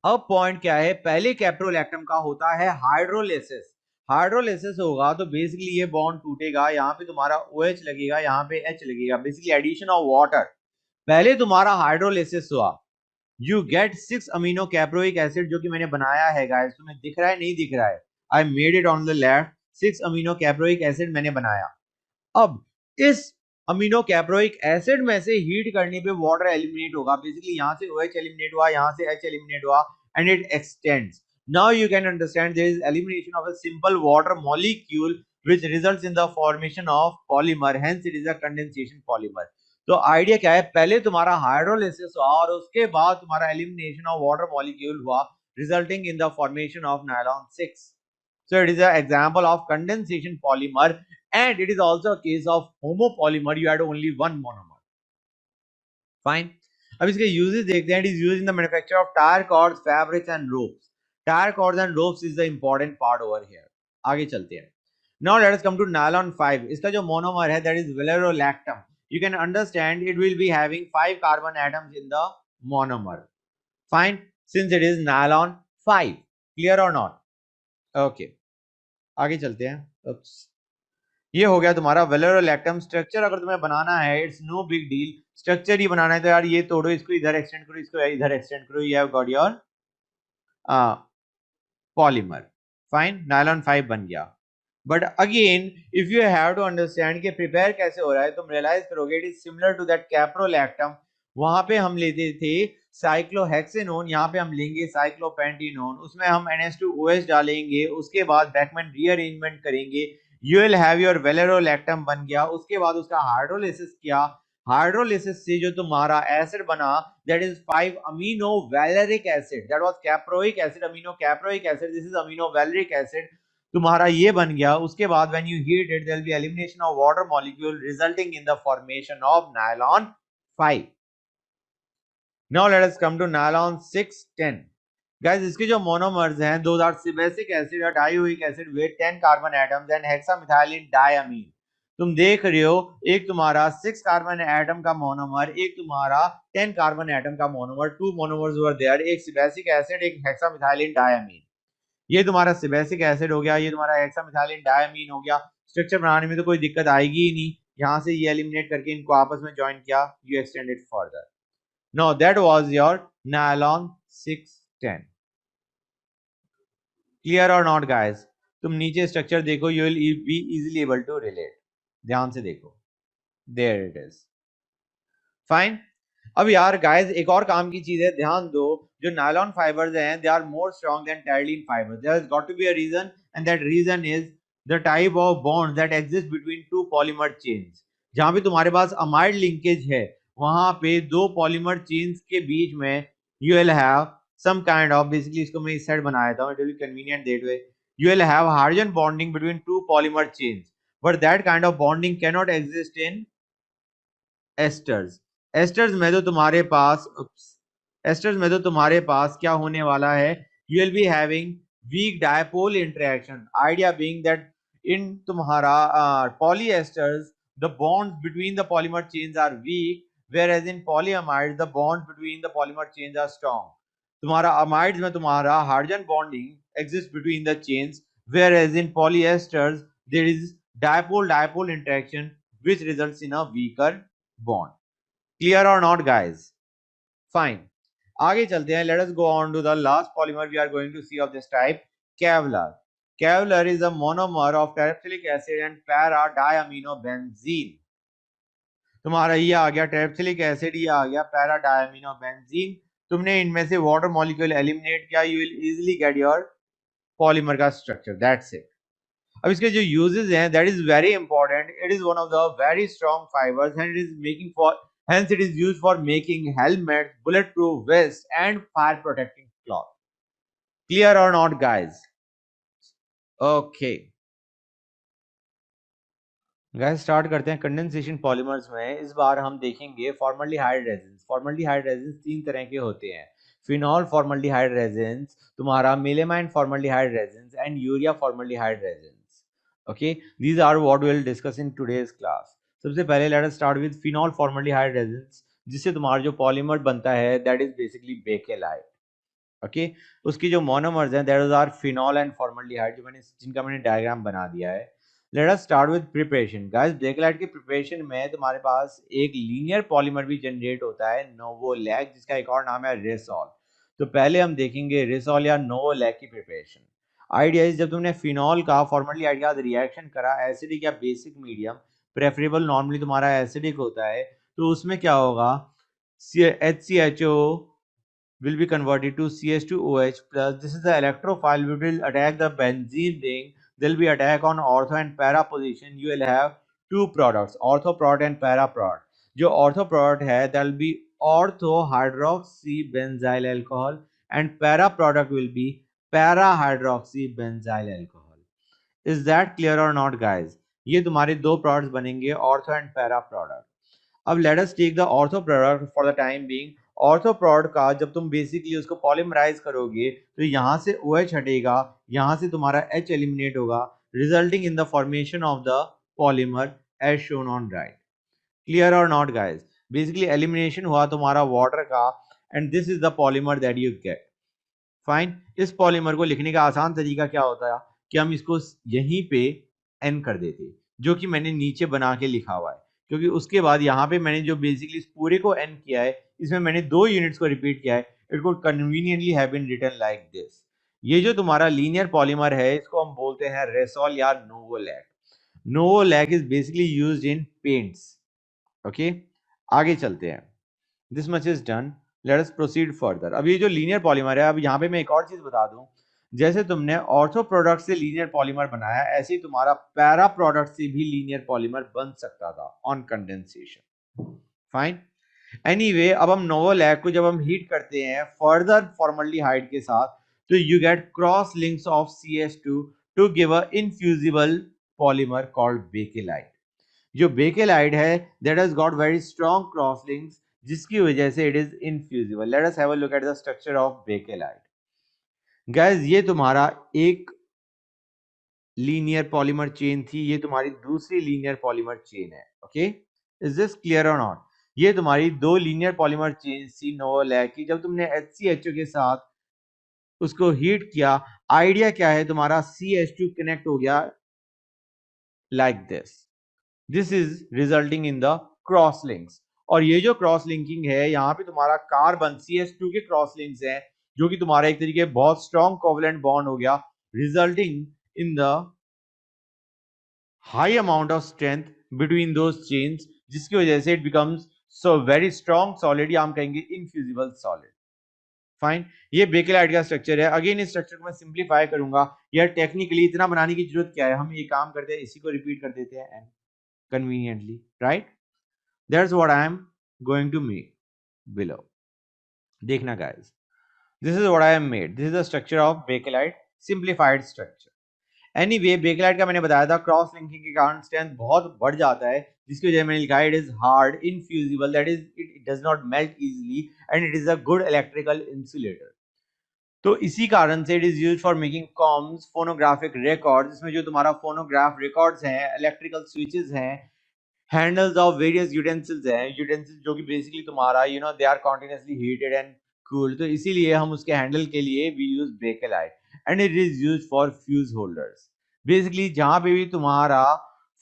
अब पॉइंट क्या है, पहले कैप्रोलैक्टम का होता है हाइड्रोलिसिस। हाइड्रोलिसिस होगा तो बेसिकली ये बॉन्ड टूटेगा, यहाँ पे तुम्हारा OH लगेगा, यहाँ पे H लगेगा, बेसिकली एडिशन ऑफ वाटर। पहले तुम्हारा हाइड्रोलिसिस हुआ, you get 6 amino caproic acid, जो कि मैंने बनाया है गाइस, तुम्हें दिख रहा है नहीं दिख रहा है, I made it on the left, 6 amino caproic acid मैंने बनाया। अब इस अमीनो कैप्रोइक एसिड में से हीट करने पे वाटर एलिमिनेट होगा, बेसिकली यहाँ से OH एलिमिनेट हुआ, यहाँ से H एलिमिनेट हुआ, and it extends. Now you can understand there is elimination of a simple water molecule which results in the formation of polymer, hence it is a condensation polymer. तो idea क्या है, पहले तुम्हारा hydrolysis हुआ और उसके बाद तुम्हारा एलिमिनेशन ऑफ वाटर मॉलिक्यूल हुआ, resulting in the formation of nylon 6. So it is an example of condensation polymer, and it is also a case of homopolymer, you had only one monomer. Fine. अब इसके uses देखते हैं। It is used in the manufacture of tyre cords, fabrics and ropes. Tyre cords and ropes is the important part over here. आगे चलते हैं। Now let us come to nylon 5। इसका जो monomer है that is valerolactam. You can understand it will be having 5 carbon atoms in the monomer. Fine, since it is nylon 5। Clear और not? Okay, आगे चलते हैं। ये हो गया तुम्हारा वेलेरोलैक्टम। स्ट्रक्चर अगर तुम्हें बनाना है, it's no big deal, structure ही बनाना है तो यार ये तोड़ो, इसको इधर एक्सटेंड करो, इसको इधर एक्सटेंड करो, you have got your polymer. Fine, nylon 5 बन गया। But again if you have to understand कि प्रिपेयर कैसे हो रहा है, तुम रियलाइज करोगे it is similar to that caprolactam. वहां पे हम लेते थे साइक्लोहेक्सेनोन, यहाँ पे हम लेंगे साइक्लोपेंटेनोन, उसमें हम NH2OH डालेंगे, उसके बाद बैकमैन रीअरेंजमेंट करेंगे, you will have your वेलेरोलैक्टम बन गया। उसके बाद उसका हाइड्रोलिसिस किया, हाइड्रोलिसिस से जो तुम्हारा एसिड बना that is 5 amino valeric acid, that was caproic acid, amino caproic acid, this is amino valeric acid, तुम्हारा ये बन गया। उसके बाद when you heat it there will be elimination of water molecule resulting in the formation of nylon 5. Now let us come to nylon 610. Guys, इसके जो monomers हैं, those are sebacic acid or dioic acid with 10 carbon atoms and hexamethylene diamine. तुम देख रहे हो, एक तुम्हारा 6 carbon atom का मोनोमर, एक तुम्हारा 10 कार्बन एटम का मोनोमर, 2 मोनोमर्स वर देयर, एक सेबेसिक एसिड, एक हेक्सामिथाइलिन डायमीन। ये तुम्हारा सेबेसिक एसिड हो गया, ये तुम्हारा हेक्सामिथाइलिन डायमीन हो गया। स्ट्रक्चर बनाने में तो कोई दिक्कत आएगी ही नहीं, यहां से ये एलिमिनेट करके इनको आपस में ज्वाइन किया, you extend it further. Now that was your nylon 610। Clear और नॉट गाइस? तुम नीचे स्ट्रक्चर देखो, you will be easily able to relate. ध्यान से देखो, देयर इट इज। फाइन। अब यार गाइस एक और काम की चीज है, ध्यान दो, जो नायलॉन फाइबर्स हैं they are more strong than terylene fibers. There has got to be a reason, and that reason is the type of bond that exist between two polymer chains. जहां पे तुम्हारे पास अमाइड लिंकेज है, वहां पे दो polymer chains के बीच में you will have some kind of, basically इसको मैं इस साइड बनाया था, it will be convenient that way, you will have hydrogen bonding between two polymer chains, but that kind of bonding cannot exist in esters. esters में तो तुम्हारे पास esters में तो तुम्हारे पास क्या होने वाला है, you will be having weak dipole interaction, idea being that in तुम्हारा polyesters the bonds between the polymer chains are weak, whereas in polyamides the bonds between the polymer chains are strong. तुम्हारा amides में तुम्हारा hydrogen bonding exist between the chains, whereas in polyesters there is dipole-dipole interaction which results in a weaker bond. Clear or not guys? Fine. आगे चलते हैं, let us go on to the last polymer we are going to see of this type, Kevlar. Kevlar is a monomer of terephthalic acid and para-diaminobenzene. तुम्हारा ये आ गया terephthalic acid, ये आ गया para-diaminobenzene. तुमने इनमें से water molecule eliminate किया, you will easily get your polymer का structure. That's it. अब इसके जो uses हैं, that is very important. It is one of the very strong fibers and it is making for, hence it is used for making helmets, bulletproof vests and fire protecting cloth. Clear or not, guys? Okay. Guys start करते हैं condensation polymers में. इस बार हम देखेंगे formaldehyde resins. Formaldehyde resins तीन तरह के होते हैं. फिनॉल फॉर्मल्डिहाइड रेजिन्स, तुम्हारा melamine formaldehyde resins and urea formaldehyde resins. Okay, these are what we will discuss in today's class. सबसे पहले let us start with phenol formaldehyde resins, जिससे तुम्हारा जो पॉलीमर बनता है that is basically bakelite. Okay, उसकी जो मोनोमर्स हैं that are phenol and formaldehyde, जिनका मैंने डायग्राम बना दिया है. Let us start with preparation. Guys, bakelite की प्रिपरेशन में तुम्हारे पास एक लीनियर पॉलीमर भी जनरेट होता है, नोवोलैक, जिसका एक और नाम है रेसॉल. तो पहले हम देखेंगे रेसॉल या नोवोलैक की प्रिपरेशन. आइडिया इज, जब तुमने फिनॉल का फॉर्मल्डिहाइड के साथ रिएक्शन करा, एसिडिक या बेसिक मीडियम, प्रेफरेबल नॉर्मली तुम्हारा एसिडिक होता है, तो उसमें क्या होगा, HCHO will be converted to CH2OH plus. This is the electrophile which will attack the benzene ring. There will be attack on ortho and para position. You will have two products, ortho product and para product. जो ortho product है that will be ortho hydroxy benzyl alcohol and para product will be para hydroxy benzyl alcohol. Is that clear or not, guys? ये तुम्हारे दो products बनेंगे, ortho and para product. अब let us take the ortho product for the time being. Ortho product का जब तुम basically उसको polymerase करोगे तो यहाँ से OH हटेगा, यहाँ से तुम्हारा H एलिमिनेट होगा, resulting in the formation of the polymer as shown on right. Clear और नॉट, गाइस? बेसिकली एलिमिनेशन हुआ तुम्हारा वाटर का and this is the polymer that you get. Fine. इस पॉलीमर को लिखने का आसान तरीका क्या होता है कि हम इसको यहीं पे N कर देते, जो कि मैंने नीचे बना के लिखा हुआ है, क्योंकि उसके बाद यहाँ पे मैंने जो बेसिकली इस पूरे को N किया है, इसमें मैंने दो यूनिट्स को रिपीट किया है. It could conveniently have been written like this. ये जो तुम्हारा लीनियर पॉलीमर है, इसको हम बोलते हैं रेसॉल या novolac. Novolac is basically used in paints. Okay, आगे चलते हैं. This much is done. Let us proceed further. अब ये जो लीनियर पॉलीमर है, अब यहाँ पे मैं एक और चीज बता दूं, जैसे तुमने ऑर्थो प्रोडक्ट से लीनियर पॉलीमर बनाया, ऐसे ही तुम्हारा पैरा प्रोडक्ट से भी लीनियर पॉलीमर बन सकता था ऑन कंडेंसेशन. फाइन. एनीवे, अब हम नोवोलैक को जब हम हीट करते हैं फर्दर फॉर्मल्डिहाइड के साथ, तो you get cross links of CH2 to give a infusible polymer called bakelite. जो बेकेलाइट है that has got very strong cross links, जिसकी वजह से it is infusible. Let us have a look at the structure of bakelite. Guys, ये तुम्हारा एक linear polymer chain थी, ये तुम्हारी दूसरी लीनियर पॉलीमर चेन है. ओके, इज दिस क्लियर और नॉट? ये तुम्हारी दो लीनियर पॉलीमर चेन थी नोवोलैक की. जब तुमने HCHO के साथ उसको हीट किया, आइडिया क्या है, तुम्हारा CH2 कनेक्ट हो गया like this. This is resulting in the cross links. और ये जो क्रॉस लिंकिंग है, यहाँ पे तुम्हारा कार्बन CH2 के क्रॉस लिंक्स हैं, जो कि तुम्हारा एक तरीके बहुत स्ट्रॉन्ग कोवलेंट बॉन्ड हो गया, resulting in the high amount of strength between those chains, जिसकी वजह से it becomes so very strong solid, या हम कहेंगे इनफ्यूजिबल सॉलिड. फाइन. ये बेकेलाइट का स्ट्रक्चर है. अगेन इस स्ट्रक्चर को मैं सिंप्लीफाई करूंगा. यार टेक्निकली इतना बनाने की जरूरत क्या है, हम ये काम करते हैं, इसी को रिपीट कर देते हैं and conveniently, right? That's what I am going to make below. देखना guys, this is what I have made. This is the structure of bakelite, simplified structure. Anyway, bakelite का मैंने बताया था क्रॉस लिंकिंग के कारण स्ट्रेंथ बहुत बढ़ जाता है, जिसकी वजह मैंने लिखा है it is hard, infusible, that is it does not melt easily and it is a good electrical insulator. तो इसी कारण से it is used for making combs, phonographic records, जिसमें जो तुम्हारा फोनोग्राफ रिकॉर्ड्स हैं, इलेक्ट्रिकल स्विचेस हैं, हैंडल्स ऑफ वेरियस यूटेंसिल्स हैं, यूटेंसिल्स जो कि बेसिकली तुम्हारा you know they are continuously heated and cooled. तो इसीलिए हम उसके हैंडल के लिए we use bakelite and it is used for fuse holders. Basically जहां पे भी तुम्हारा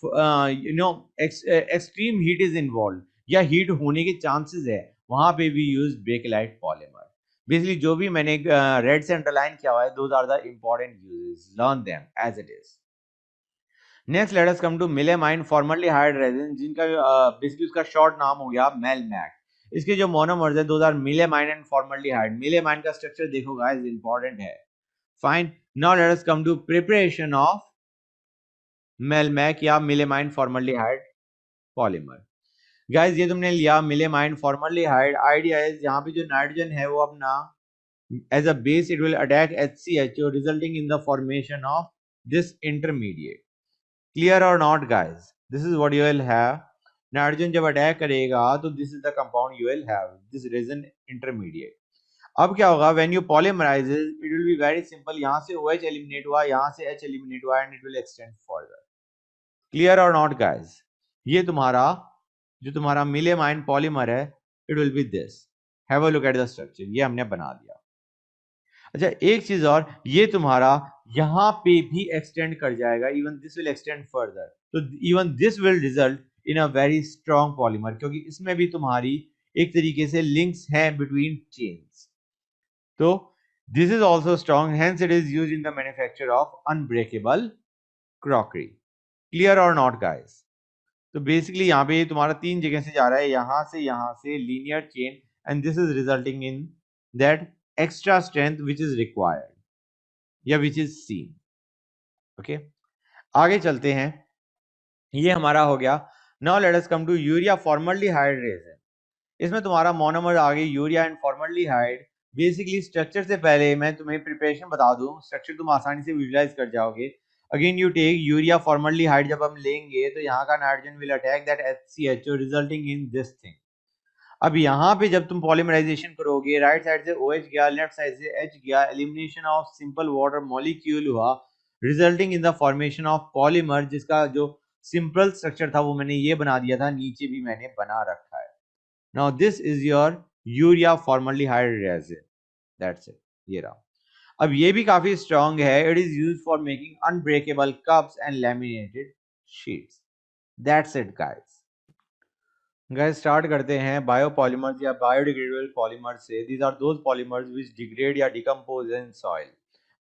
you no extreme heat is involve या हीट होने के चांसेस है, वहां पे भी यूज बेकेलाइट पॉलीमर. बेसिकली जो भी मैंने रेड से अंडरलाइन किया हुआ है, those are the important uses, learn them as it is. Next let us come to melamine formaldehyde resin, जिनका बेसिकली उसका शॉर्ट नाम हो गया मेलमैक। इसके जो मोनोमर्स है those are melamine and formaldehyde. Melamine का स्ट्रक्चर देखो गाइस, इंपॉर्टेंट है। Fine, now let us come to preparation of Melmac या मिलेमाइन फॉर्मल्डिहाइड पॉलीमर। गाइस ये तुमने लिया मिलेमाइन फॉर्मल्डिहाइड, आइडिया है यहाँ पे जो नाइट्रोजन है वो अपना as a base it will attack HCHO resulting in the formation of this intermediate. Clear or not guys? This is what you will have. Nitrogen जब अटैक करेगा तो this is the compound you will have, this resin intermediate. अब क्या होगा, when you polymerise it will be very simple, यहां से OH eliminate हुआ, यहां से H एलिमिनेट हुआ and it will extend further. Clear और नॉट गाइस? ये तुम्हारा जो तुम्हारा मिलेमाइन पॉलीमर है it will be this. Have a look at the structure, ये हमने बना दिया। अच्छा एक चीज और, ये तुम्हारा यहां पे भी एक्सटेंड कर जाएगा, even this will extend further, तो even this will result in a very strong polymer, क्योंकि इसमें भी तुम्हारी एक तरीके से लिंक्स हैं बिटवीन चेन्स। तो this is also strong, hence it is used in the manufacture of unbreakable crockery. Clear और नॉट गाइस? तो बेसिकली यहाँ पे तुम्हारा 3 जगह से जा रहा है, यहां से linear chain, and this is resulting in that extra strength which is required या which is seen. ओके आगे चलते हैं, ये हमारा हो गया। Now let us come to urea formaldehyde resin. इसमें तुम्हारा मोनोमर आ गई urea and formaldehyde. Basically structure से पहले मैं तुम्हें प्रिपरेशन बता दूं, स्ट्रक्चर तुम आसानी से विजुलाइज कर जाओगे। Again you take urea formaldehyde, जब हम लेंगे तो यहाँ का nitrogen will attack that HCHO resulting in this thing. अब यहाँ पे जब तुम पॉलीमराइजेशन करोगे, राइट साइड से OH गया, लेफ्ट साइड से H गया, elimination of simple water molecule हुआ, resulting in the formation of polymer, जिसका जो सिंपल स्ट्रक्चर था वो मैंने ये बना दिया था, नीचे भी मैंने बना रखा है। Now this is your urea formaldehyde resin, that's it, ये रहा। अब ये भी काफी स्ट्रॉन्ग है, it is used for making unbreakable cups and laminated sheets, that's it guys. Guys start करते हैं बायोपॉलीमर्स या बायोडिग्रेडेबल पॉलीमर से। These are those polymers which degrade या decompose in soil.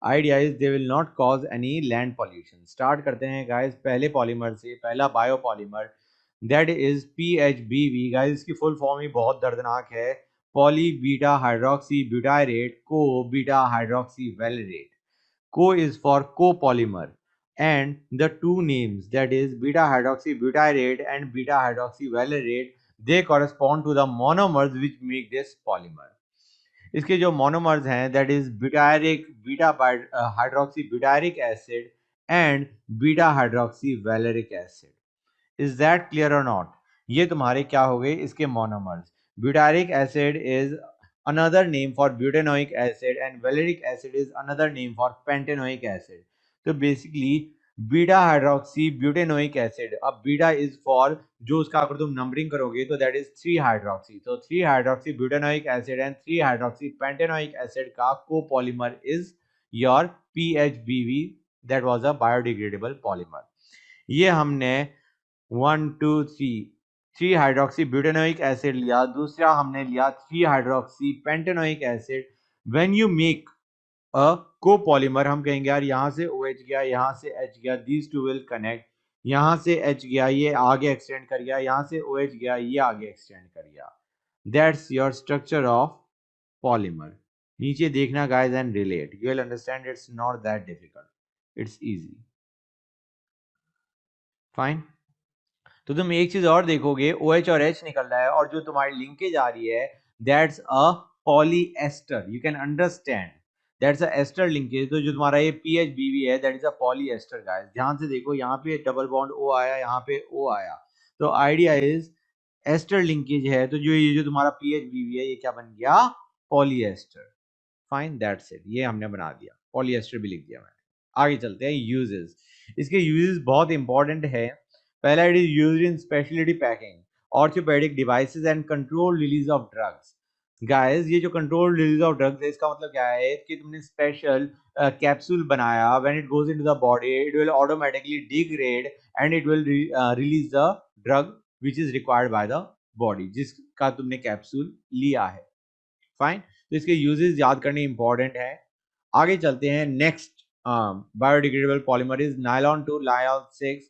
Idea is they will not cause any land pollution. Start करते हैं guys पहले polymer से, पहला biopolymer that is PHBV। Guys इसकी फुल फॉर्म ही बहुत दर्दनाक है, पॉली बीटा हाइड्रोक्सी ब्यूटायरेट को beta hydroxy valerate. Co is for copolymer, and the two names, that is beta hydroxybutyrate and beta hydroxyvalerate, they correspond to the monomers which make this polymer. इसके जो monomers हैं that is butyric beta hydroxybutyric acid and beta hydroxyvaleric acid. Is that clear or not? ये तुम्हारे क्या हो गए इसके monomers. Butyric acid is another name for butanoic acid and valeric acid is another name for pentanoic acid. तो basically beta hydroxy butanoic acid, अब beta is for जो उसका अगर तुम नंबरिंग करोगे तो दैट इज 3 हाइड्रोक्सी, तो 3 hydroxy butanoic acid and 3 hydroxy pentanoic acid का copolymer is your PHBV, that was a biodegradable polymer. ये हमने 1 2 3 हाइड्रोक्सी ब्यूटेनोइक एसिड लिया, दूसरा हमने लिया 3 hydroxy pentanoic acid. When you make a copolymer, हम कहेंगे यार यहाँ से OH गया, यहाँ से H गया, दीज टू विल कनेक्ट, यहाँ से H गया ये आगे एक्सटेंड कर गया, यहाँ से OH गया ये आगे एक्सटेंड कर गया। That's your structure of polymer. नीचे देखना guys and relate, you will understand, it's not that difficult, it's easy. Fine, तो तुम एक चीज और देखोगे, OH और H निकल रहा है और जो तुम्हारी लिंकेज आ रही है that's a polyester, you can understand that's a ester linkage. तो जो तुम्हारा ये PHBV है that is a polyester guys, ध्यान से देखो यहाँ पे डबल बॉन्ड O आया, यहाँ पे O आया, तो आइडिया इज एस्टर लिंकेज है, तो जो ये जो तुम्हारा PHBV है ये क्या बन गया, पॉलीएस्टर। फाइन, दैट्स इट, ये हमने बना दिया, पॉलीएस्टर भी लिख दिया मैंने। आगे चलते हैं यूजेस, इसके यूजेस बहुत इंपॉर्टेंट है। पहला, it is used in speciality packing, orthopaedic devices and control release of drugs. Guys ये जो कंट्रोल रिलीज ऑफ ड्रग्स है इसका मतलब क्या है कि तुमने स्पेशल कैप्सूल बनाया, when it goes into the body it will automatically degrade and it will release the drug which is required by the body, जिसका तुमने कैप्सूल लिया है। फाइन, तो इसके यूजेस याद करने इंपॉर्टेंट है। आगे चलते हैं। Next biodegradable polymer is nylon two nylon 6।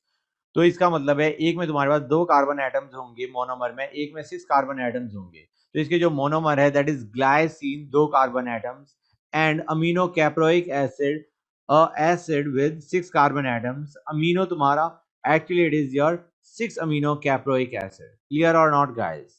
तो इसका मतलब है एक में तुम्हारे पास 2 कार्बन एटम्स होंगे मोनोमर में, एक में 6 कार्बन एटम्स होंगे। तो इसके जो मोनोमर है that is glycine 2 carbon atoms and amino caproic acid acid with 6 carbon atoms. Amino तुम्हारा actually it is your 6 amino caproic acid. Clear or not guys?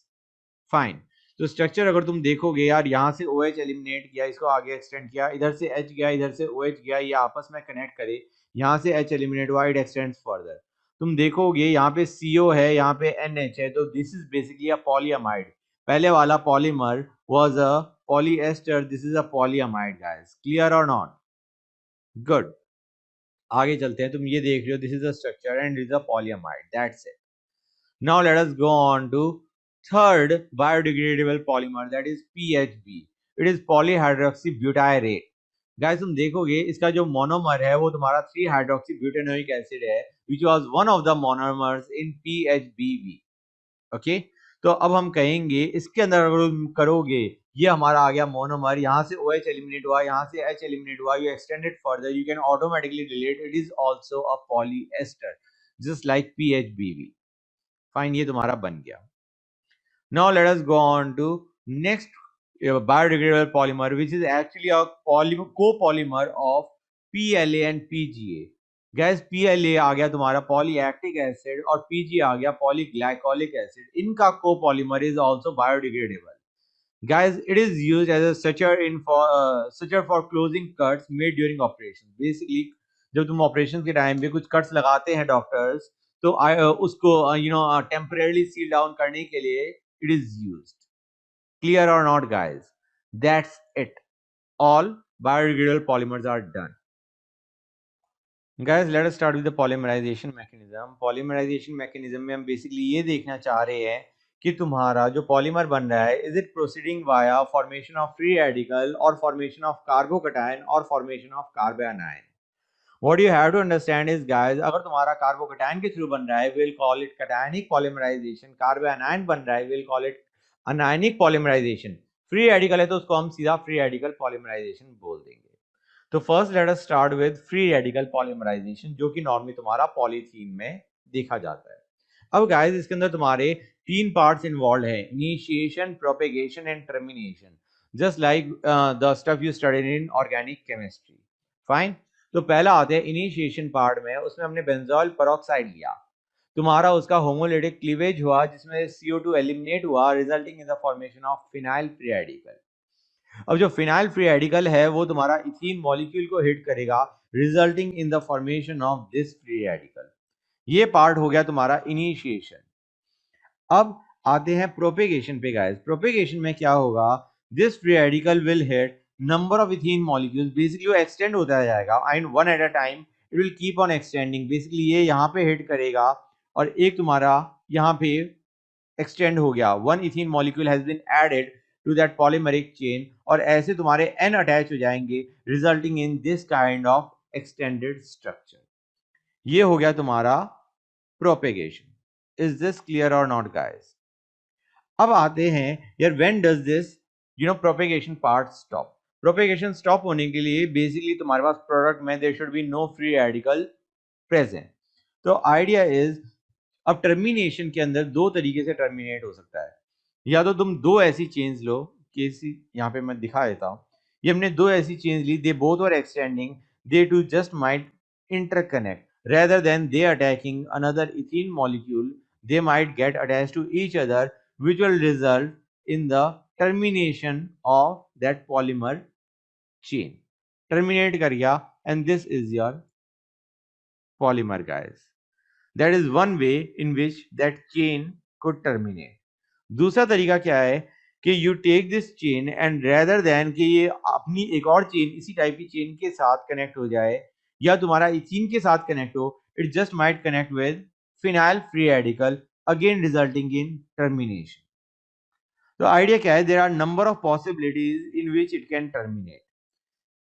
Fine. तो स्ट्रक्चर अगर तुम देखोगे यार, यहाँ से OH एलिमिनेट किया, इसको आगे एक्सटेंड किया, इधर से H गया, इधर से OH गया, ये आपस में कनेक्ट करे, यहाँ से H एलिमिनेट हुआ, इट एक्सटेंड्स फर्दर। तुम देखोगे यहाँ पे CO है, यहाँ पे NH है, तो this is basically a polyamide. पहले वाला polymer was a polyester, this is a polyamide guys. Clear और नॉट? गुड। आगे चलते हैं। तुम ये देख रहे हो this is a structure and is a polyamide, that's it. Now let us go on to third biodegradable polymer that is PHB। It is polyhydroxy butyrate. Guys तुम देखोगे इसका जो मोनोमर है वो तुम्हारा 3 हाइड्रोक्सी ब्यूटेनोइक एसिड है which was one of the monomers in PHBV। Okay, तो अब हम कहेंगे इसके अंदर अगर तुम करोगे, ये हमारा आ गया मोनोमर, यहाँ से OH एलिमिनेट हुआ, यहाँ से H एलिमिनेट हुआ, you extended further, you can automatically relate it is also a polyester just like PHBV। Fine, ये तुम्हारा बन गया। Now let us go on to next biodegradable polymer which is actually a copolymer of PLA and PGA। Guys PLA आ गया तुम्हारा polylactic acid और PGA आ गया पॉलीग्लाइकोलिक एसिड। इनका copolymer is also biodegradable. Guys it is used as a suture for closing cuts made during operation। Basically जब तुम operation के टाइम पे कुछ कट्स लगाते हैं डॉक्टर्स, तो उसको टेम्परेली सील डाउन करने के लिए it is used. Clear or not guys? That's it. All biodegradable polymers are done. Guys, let us start with the polymerization mechanism. Polymerization mechanism में हम basically ये देखना चाह रहे हैं कि तुम्हारा जो पॉलीमर बन रहा है is it proceeding via formation of free radical or formation of carbocation or formation of carbanion. What you have to understand is guys, अगर तुम्हारा कार्बोकैटायन के थ्रू बन रहा है we'll call it cationic polymerization, कार्बोनियन बन रहा है we'll call it anionic polymerization, free radical है तो उसको हम सीधा फ्री रेडिकल पॉलीमराइजेशन बोल देंगे। तो first let us start with free radical polymerization, जो कि नॉर्मली तुम्हारा पॉलीथीन में देखा जाता है। अब गाइस इसके अंदर तुम्हारे 3 पार्ट्स इन्वॉल्व है, initiation, propagation and termination, just like the stuff you studied in organic chemistry. Fine, तो पहला आते हैं इनिशिएशन पार्ट में, उसमें हमने बेंजोइल पेरोक्साइड लिया, तुम्हारा उसका होमोलिटिक क्लीवेज हुआ जिसमें CO2 एलिमिनेट हुआ resulting in the formation of phenyl free radical. अब जो फिनाइल फ्री रेडिकल है वो तुम्हारा इथीन मॉलिक्यूल को हिट करेगा resulting in the formation of this free radical. ये पार्ट हो गया तुम्हारा इनिशिएशन। अब आते हैं प्रोपेगेशन पे गाइस। प्रोपेगेशन में क्या होगा, this free radical will hit number of ethene molecules, basically वो एक्सटेंड होता जाएगा and one at a time it will keep on extending. Basically ये यहाँ पे हिट करेगा और एक तुम्हारा यहाँ पे एक्सटेंड हो गया, one ethene molecule has been added to that polymeric chain, और ऐसे तुम्हारे N अटैच हो जाएंगे resulting in this kind of extended structure. ये हो गया तुम्हारा प्रोपेगेशन। इज दिस क्लियर और नॉट गाइस? अब आते हैं यार when does this propagation part stop. Propagation stop होने के लिए बेसिकली तुम्हारे पास प्रोडक्ट में there should be no free radical present. तो आइडिया इज, अब टर्मिनेशन के अंदर 2 तरीके से टर्मिनेट हो सकता है, या तो तुम 2 ऐसी चेन्स लो, केसी यहाँ पे मैं दिखा देता हूँ, ये हमने 2 ऐसी चेन्स ली, they both were extending, they too just might interconnect rather than they attacking another ethene molecule, they might get attached to each other which will result in the termination of that polymer chain। terminate कर गया and this is your polymer guys। that is one way in which that chain could terminate। दूसरा तरीका क्या है कि you take this chain and rather than कि ये अपनी एक और चेन इसी टाइप की चेन के साथ कनेक्ट हो जाए या तुम्हारा इथीन के साथ कनेक्ट हो, it just might connect with phenyl free radical again resulting in termination। तो आइडिया क्या है, there are number of possibilities in which it can terminate।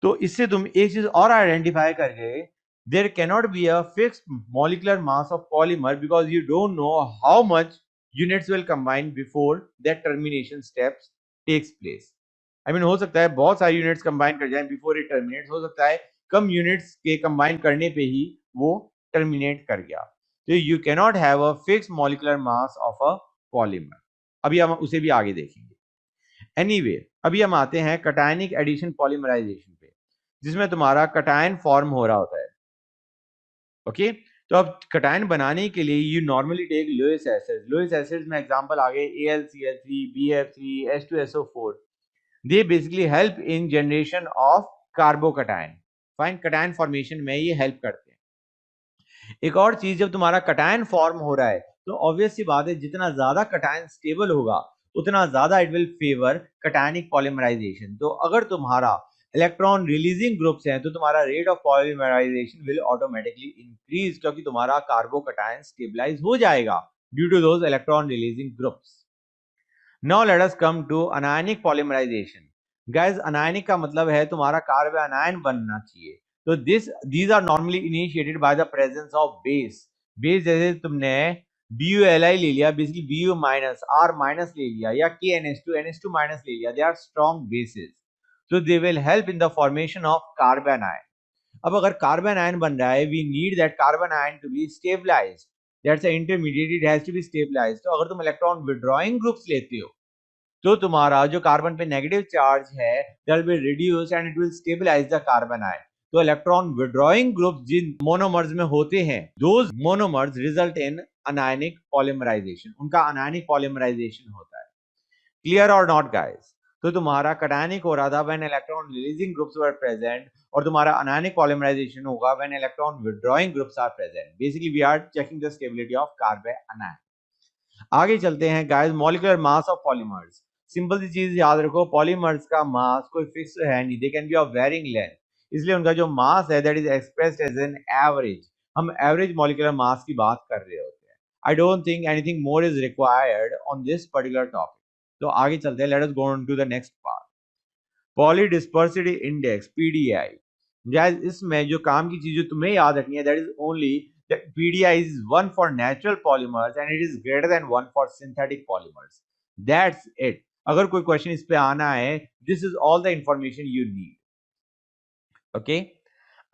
तो इससे तुम एक चीज और आइडेंटिफाई कर गए, there cannot be a fixed molecular mass of polymer because you don't know how much units will combine before that termination steps takes place। I mean हो सकता है बहुत सारी यूनिट्स कंबाइन कर जाएं बिफोर इट टर्मिनेट्स, हो सकता है कम यूनिट्स के कंबाइन करने पे ही वो टर्मिनेट कर गया। तो you cannot have a fix molecular mass of a polymer. अभी हम उसे भी आगे देखेंगे। एनीवे अभी हम आते हैं कटायनिक एडिशन पॉलीमराइजेशन पे, जिसमें तुम्हारा कटायन फॉर्म हो रहा होता है। ओके तो अब कटायन बनाने के लिए you normally take Lewis acids. Lewis acids में एग्जांपल आ गए AlCl3, BF3, H2SO4। They basically help in generation of carbocation. Fine, cation formation में ये हेल्प करते हैं। एक और चीज, जब तुम्हारा कटायन फॉर्म हो रहा है तो ऑब्वियस सी बात है जितना ज्यादा कटायन स्टेबल होगा उतना ज्यादा it will favour cationic polymerization. तो अगर तुम्हारा इलेक्ट्रॉन रिलीजिंग ग्रुप्स हैं तो तुम्हारा rate of polymerization will automatically increase, क्योंकि तुम्हारा कार्बोकटायन स्टेबलाइज हो जाएगा due to those electron releasing groups. Now let us come to anionic polymerization. Guys anionic का मतलब है तुम्हारा कार्बन आनायन बनना चाहिए। तो these are normally initiated by the presence of base. Base जैसे तुमने BuLi ले लिया, basically Bu minus R minus ले लिया, या KNH2 माइनस ले लिया, दे आर स्ट्रॉन्ग बेसिस। तो they will help in the formation of carbanion. अब अगर कार्बन आयन बन रहा है, we need that carbanion to be stabilised, that's a intermediate, it has to be stabilised. तो अगर तुम electron withdrawing groups लेते हो तो तुम्हारा जो कार्बन पे नेगेटिव चार्ज है that will reduce and it will stabilize the carbon ion. तो इलेक्ट्रॉन विड्रॉइंग ग्रुप जिन मोनोमर्स में होते हैं, those monomers result in anionic polymerization, उनका अनायनिक पॉलीमराइजेशन होता है। क्लियर और नॉट गाइस? तो तुम्हारा कटायनिक हो रहा था when electron releasing groups were present, और तुम्हारा अनायनिक पॉलीमराइजेशन होगा when electron withdrawing groups are present. Basically we are checking the stability of carbanion. आगे चलते हैं guys, molecular mass of polymers. Simple सी चीज याद रखो, पॉलीमर्स का मास कोई फिक्स है नहीं, they can be of varying length. इसलिए उनका जो मास है that is expressed as an average. हम एवरेज मॉलिक्यूलर मास की बात कर रहे होते हैं। I don't think anything more is required on this particular topic. तो आगे चलते हैं, let us go on to the next part, polydispersity index PDI। Guys इसमें जो काम की चीज जो तुम्हें याद रखनी है that is only that PDI is 1 for natural polymers and it is greater than 1 for synthetic polymers. That's it. अगर कोई क्वेश्चन इस पे आना है, this is all the information you need. Okay?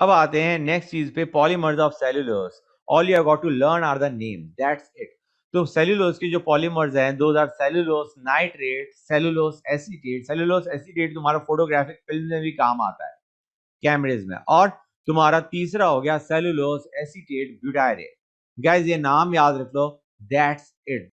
अब आते हैं नेक्स्ट चीज पे, polymers of cellulose. All you have got to learn are the name, that's it. तो सेलुलोज के जो पॉलीमर्स हैं those are cellulose nitrate, cellulose acetate. Cellulose acetate तुम्हारा फोटोग्राफिक फिल्म में भी काम आता है, कैमरेज में। और तुम्हारा तीसरा हो गया सेलुलोज एसीटेट ब्यूटायरेट। गाइस ये नाम याद रख लो, दैट्स इट।